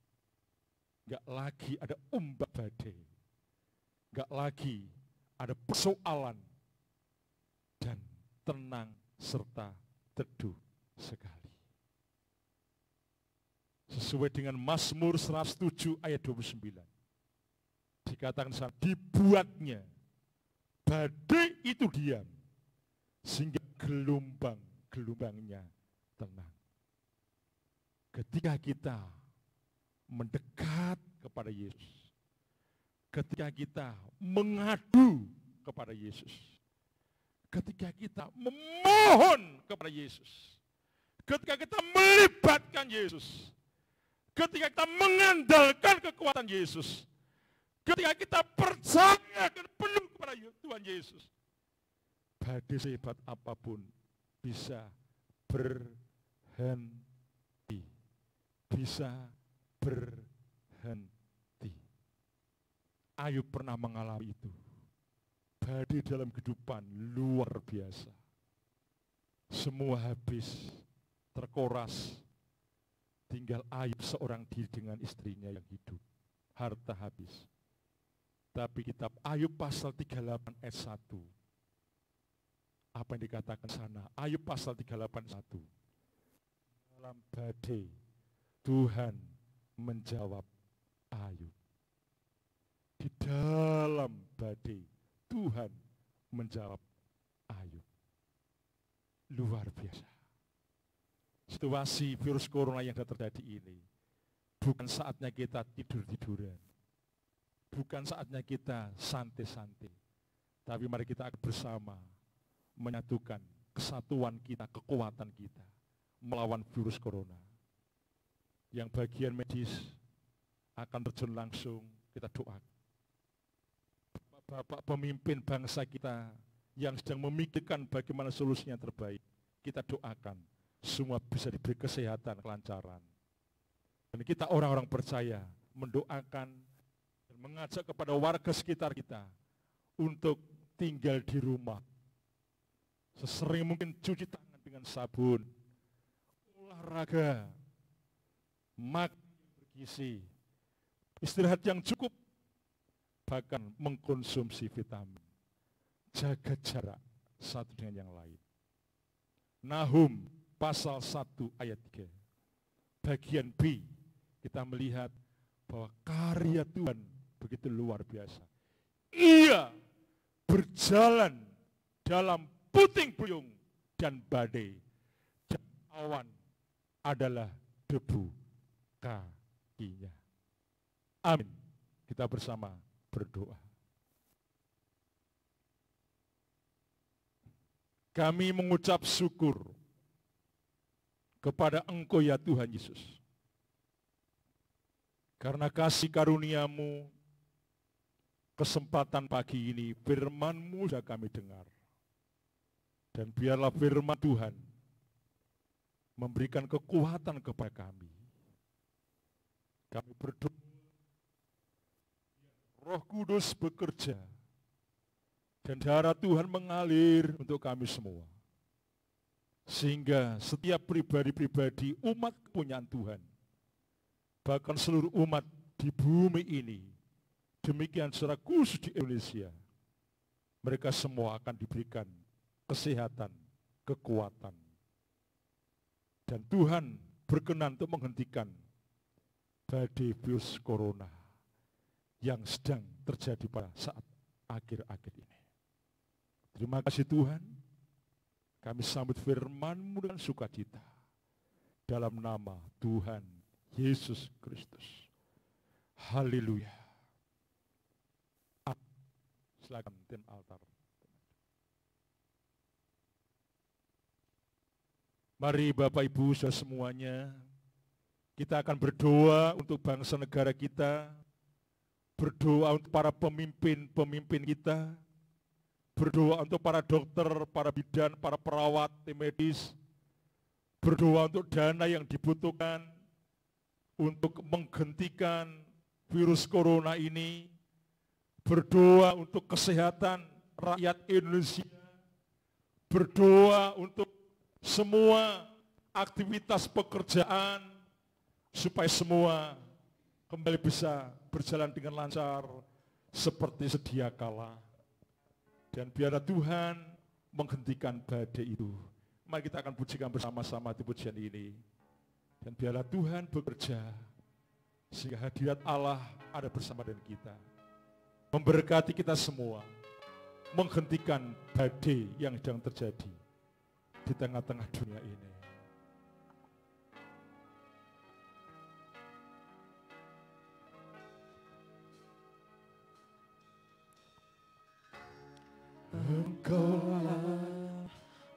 Enggak lagi ada ombak badai. Enggak lagi ada persoalan. Dan tenang serta teduh sekali. Sesuai dengan Mazmur 107 ayat 29. Dikatakan sana, dibuatnya badai itu diam. Sehingga gelombang-gelombangnya tenang. Ketika kita mendekat kepada Yesus, ketika kita mengadu kepada Yesus, ketika kita memohon kepada Yesus, ketika kita melibatkan Yesus, ketika kita mengandalkan kekuatan Yesus, ketika kita percaya dan penuh kepada Tuhan Yesus, badai sehebat apapun bisa berhenti. Bisa berhenti. Ayub pernah mengalami itu. Badai dalam kehidupan luar biasa. Semua habis, terkoras. Tinggal Ayub seorang diri dengan istrinya yang hidup. Harta habis. Tapi kitab Ayub pasal 38 ayat 1. Apa yang dikatakan sana? Ayub pasal 38 ayat 1. Dalam badai Tuhan menjawab Ayub. Di dalam badai Tuhan menjawab Ayub. Luar biasa. Situasi virus corona yang terjadi ini bukan saatnya kita tidur-tiduran. Bukan saatnya kita santai-santai. Tapi mari kita bersama menyatukan kesatuan kita, kekuatan kita melawan virus corona. Yang bagian medis akan terjun langsung, kita doakan. Bapak pemimpin bangsa kita yang sedang memikirkan bagaimana solusinya terbaik, kita doakan semua bisa diberi kesehatan, kelancaran. Dan kita orang-orang percaya mendoakan dan mengajak kepada warga sekitar kita untuk tinggal di rumah. Sesering mungkin cuci tangan dengan sabun, olahraga, makan yang bergizi, istirahat yang cukup, bahkan mengkonsumsi vitamin. Jaga jarak satu dengan yang lain. Nahum pasal 1 ayat 3. Bagian B, kita melihat bahwa karya Tuhan begitu luar biasa. Ia berjalan dalam puting beliung dan badai, dan awan adalah debu kakinya. Amin. Kita bersama berdoa. Kami mengucap syukur kepada Engkau ya Tuhan Yesus. Karena kasih karunia-Mu, kesempatan pagi ini firman-Mu sudah kami dengar. Dan biarlah firman Tuhan memberikan kekuatan kepada kami. Kami berdoa, Roh Kudus bekerja, dan darah Tuhan mengalir untuk kami semua. Sehingga setiap pribadi-pribadi umat kepunyaan Tuhan, bahkan seluruh umat di bumi ini, demikian secara khusus di Indonesia, mereka semua akan diberikan kesehatan, kekuatan. Dan Tuhan berkenan untuk menghentikan badai virus corona yang sedang terjadi pada saat akhir-akhir ini. Terima kasih Tuhan, kami sambut firman-Mu dengan sukacita. Dalam nama Tuhan Yesus Kristus. Haleluya. Silakan tim altar. Mari Bapak Ibu saudara semuanya, kita akan berdoa untuk bangsa negara kita, berdoa untuk para pemimpin kita, berdoa untuk para dokter, para bidan, para perawat, tim medis, berdoa untuk dana yang dibutuhkan untuk menghentikan virus corona ini, berdoa untuk kesehatan rakyat Indonesia, berdoa untuk semua aktivitas pekerjaan, supaya semua kembali bisa berjalan dengan lancar seperti sedia kala. Dan biarlah Tuhan menghentikan badai itu. Mari kita akan pujikan bersama-sama di pujian ini. Dan biarlah Tuhan bekerja sehingga hadirat Allah ada bersama dengan kita. Memberkati kita semua. Menghentikan badai yang sedang terjadi di tengah-tengah dunia ini. Engkaulah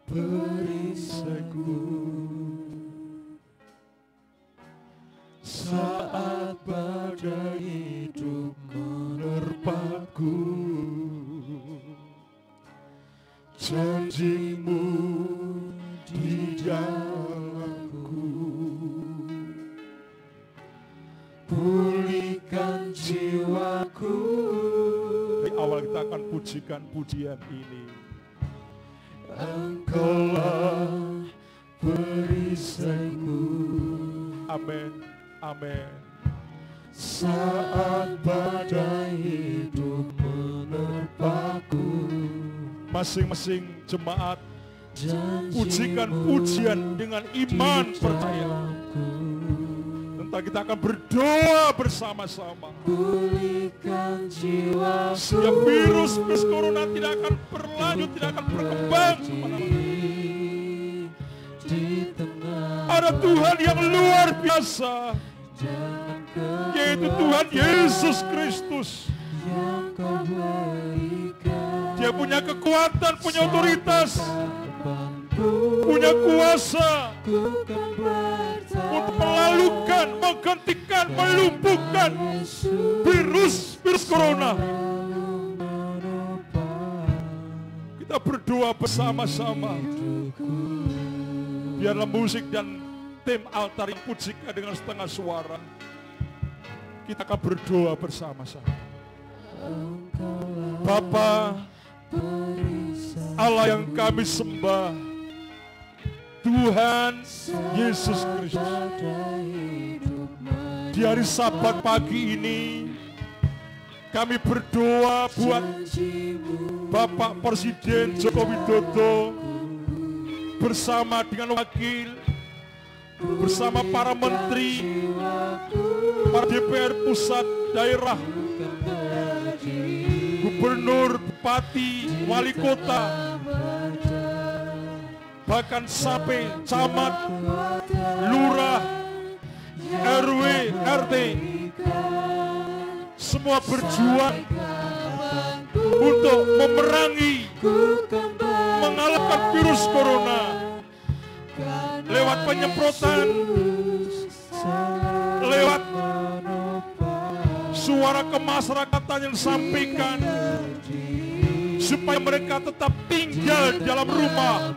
perisaiku saat badai hidup menerpaku. Janjimu di dalamku, pulihkan jiwaku. Dari awal kita akan pujikan pujian ini. Engkaulah perisaiku. Amin, amin. Saat badai hidup menerpaku, Masing-masing jemaat pujikan pujian dengan iman percaya. Tentang kita akan berdoa bersama-sama. pulihkan jiwaku. Setiap virus corona tidak akan berlanjut, tidak akan berkembang kemana-mana. Di tengah Ada Tuhan yang luar biasa, yaitu Tuhan Yesus Kristus. yang kau berikan, Dia punya kekuatan, punya otoritas, kapanpun punya kuasa ku kan bertahan. untuk melalukan, menghentikan, melumpuhkan virus corona. Kita berdoa bersama-sama. Biarlah musik dan tim altar yang pujikan dengan setengah suara. Kita akan berdoa bersama-sama. Bapa, Allah yang kami sembah, Tuhan Yesus Kristus, di hari Sabat pagi ini kami berdoa buat Bapak Presiden Joko Widodo bersama dengan wakil, bersama para menteri, para DPR pusat, daerah, gubernur, bupati, wali kota, bahkan sampai camat, lurah, RW, RT, semua berjuang untuk memerangi, mengalahkan virus corona lewat penyemprotan, lewat suara kemasyarakatan yang disampaikan, supaya mereka tetap tinggal dalam rumah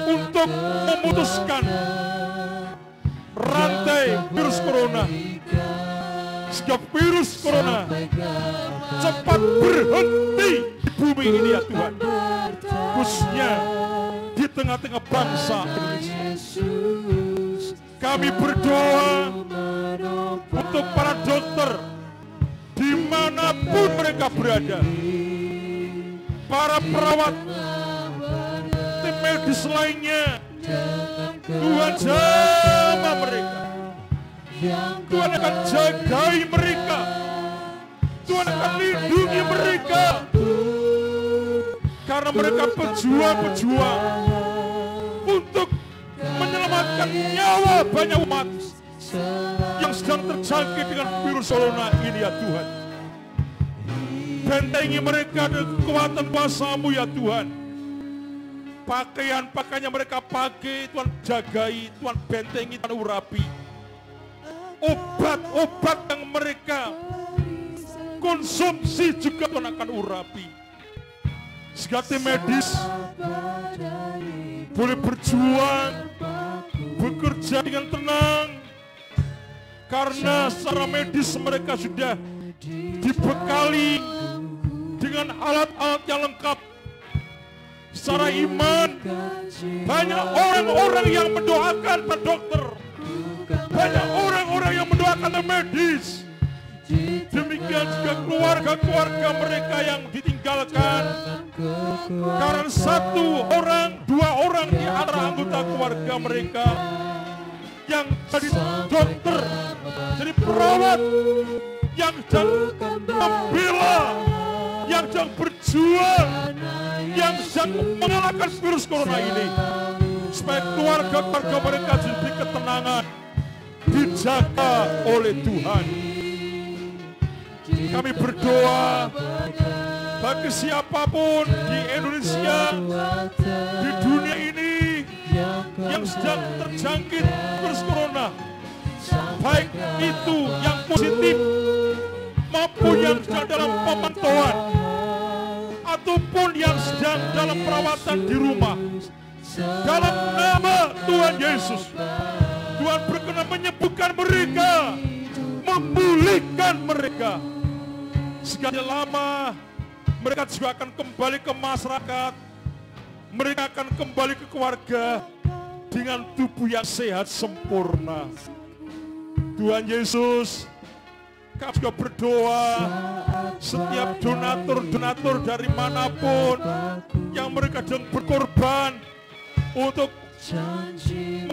untuk memutuskan rantai virus corona, sehingga virus corona cepat berhenti di bumi ini ya Tuhan, khususnya di tengah-tengah bangsa Indonesia. Kami berdoa untuk para dokter dimanapun mereka berada, para perawat, tim medis lainnya, Tuhan jamah mereka, Tuhan akan jagai mereka, Tuhan akan lindungi mereka, karena mereka pejuang-pejuang untuk menyelamatkan nyawa banyak umat yang sedang terjangkit dengan virus corona ini ya Tuhan. Bentengi mereka dengan kekuatan kuasa-Mu ya Tuhan. Pakaian-pakaian yang mereka pakai Tuhan jagai, Tuhan bentengi, Tuhan urapi. Obat-obat yang mereka konsumsi juga Tuhan akan urapi. Sehingga tim medis boleh berjuang, bekerja dengan tenang, karena secara medis mereka sudah dibekali dengan alat-alat yang lengkap secara iman. Banyak orang-orang yang mendoakan Pak Dokter, banyak orang-orang yang mendoakan medis. Demikian juga keluarga-keluarga mereka yang ditinggalkan karena satu orang, dua orang di antara anggota keluarga mereka yang jadi dokter, jadi perawat, yang sedang membela, yang sedang berjuang, yang sedang mengalahkan virus corona ini, supaya keluarga-keluarga mereka diberi ketenangan, dijaga oleh Tuhan. Kami berdoa bagi siapapun di Indonesia, di dunia ini yang sedang terjangkit virus corona, baik itu yang positif maupun yang sedang dalam pemantauan ataupun yang sedang dalam perawatan di rumah, dalam nama Tuhan Yesus, Tuhan berkenan menyembuhkan mereka, memulihkan mereka. Sekali lama mereka juga akan kembali ke masyarakat, mereka akan kembali ke keluarga dengan tubuh yang sehat sempurna. Tuhan Yesus, kami juga berdoa setiap donatur-donatur dari manapun yang mereka sedang berkorban untuk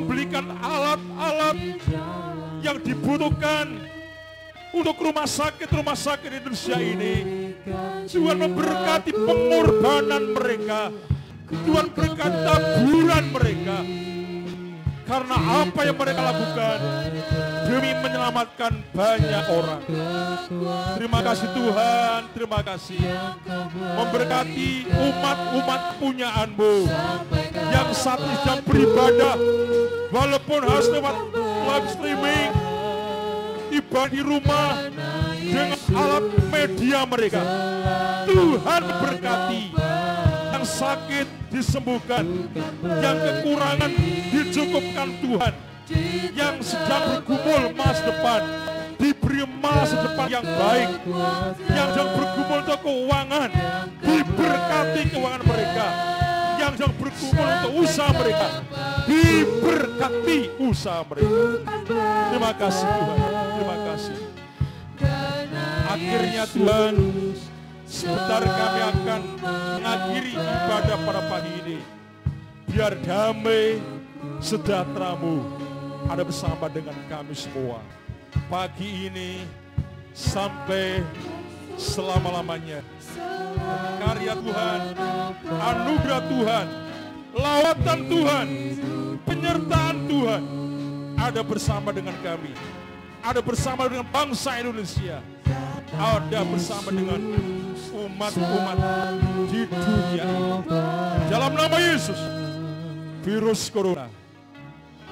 membelikan alat-alat yang dibutuhkan untuk rumah sakit Indonesia ini. Tuhan memberkati pengorbanan mereka, Tuhan berkati taburan mereka, karena apa yang mereka lakukan demi menyelamatkan banyak orang. Terima kasih Tuhan, terima kasih. Memberkati umat-umat punyaan-Mu yang saat ini sedang beribadah, walaupun harus lewat live streaming, ibadah di rumah dengan alat media mereka. Tuhan berkati, yang sakit disembuhkan, yang kekurangan dicukupkan Tuhan, yang sedang bergumul masa depan diberi masa depan yang baik, yang sedang bergumul untuk keuangan diberkati keuangan mereka, yang sedang bergumul untuk usaha mereka diberkati usaha mereka. Terima kasih Tuhan, terima kasih. Akhirnya Tuhan, sebentar kami akan mengakhiri ibadah pada pagi ini. Biar damai sejahtera-Mu ada bersama dengan kami semua pagi ini sampai selama-lamanya. Karya Tuhan, anugerah Tuhan, lawatan Tuhan, penyertaan Tuhan ada bersama dengan kami, ada bersama dengan bangsa Indonesia, ada bersama dengan umat-umat di dunia. Dalam nama Yesus, virus corona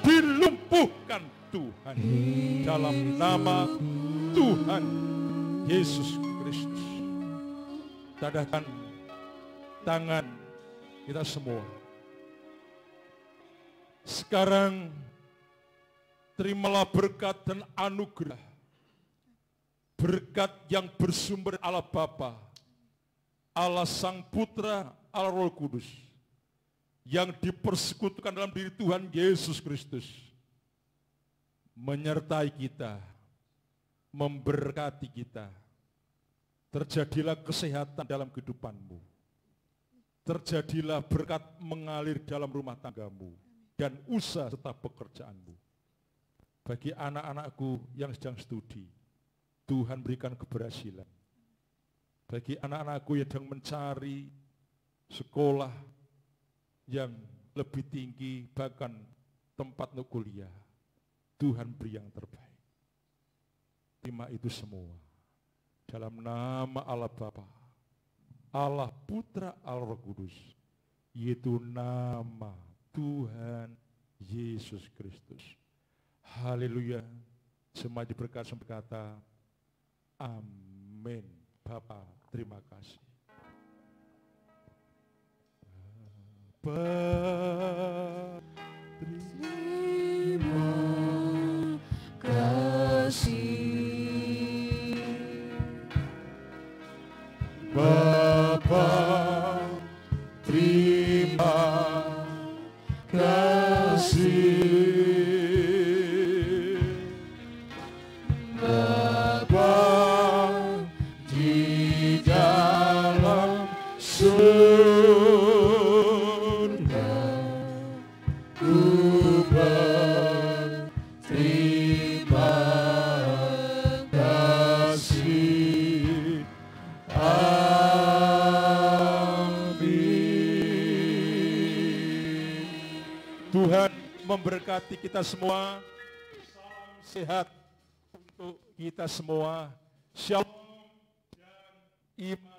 dilumpuhkan Tuhan, dalam nama Tuhan Yesus Kristus. Tadahkan tangan kita semua. Sekarang terimalah berkat dan anugerah, berkat yang bersumber Allah Bapa, Allah Sang Putra, Allah Roh Kudus, yang dipersekutukan dalam diri Tuhan Yesus Kristus, menyertai kita, memberkati kita. Terjadilah kesehatan dalam kehidupanmu, terjadilah berkat mengalir dalam rumah tanggamu dan usaha serta pekerjaanmu. Bagi anak-anakku yang sedang studi, Tuhan berikan keberhasilan. Bagi anak-anakku yang sedang mencari sekolah yang lebih tinggi, bahkan tempat untuk kuliah, Tuhan beri yang terbaik. Terima itu semua dalam nama Allah Bapa, Allah Putra, Allah Roh Kudus, yaitu nama Tuhan Yesus Kristus. Haleluya. Semua diberkati berkata amin. Bapa, terima kasih. Terima kasih. Bapa, terima kasih Bapa di dalam surga, ku berterima kasih. Amin. Tuhan memberkati kita semua. Salam sehat untuk kita semua. Shalom dan iman.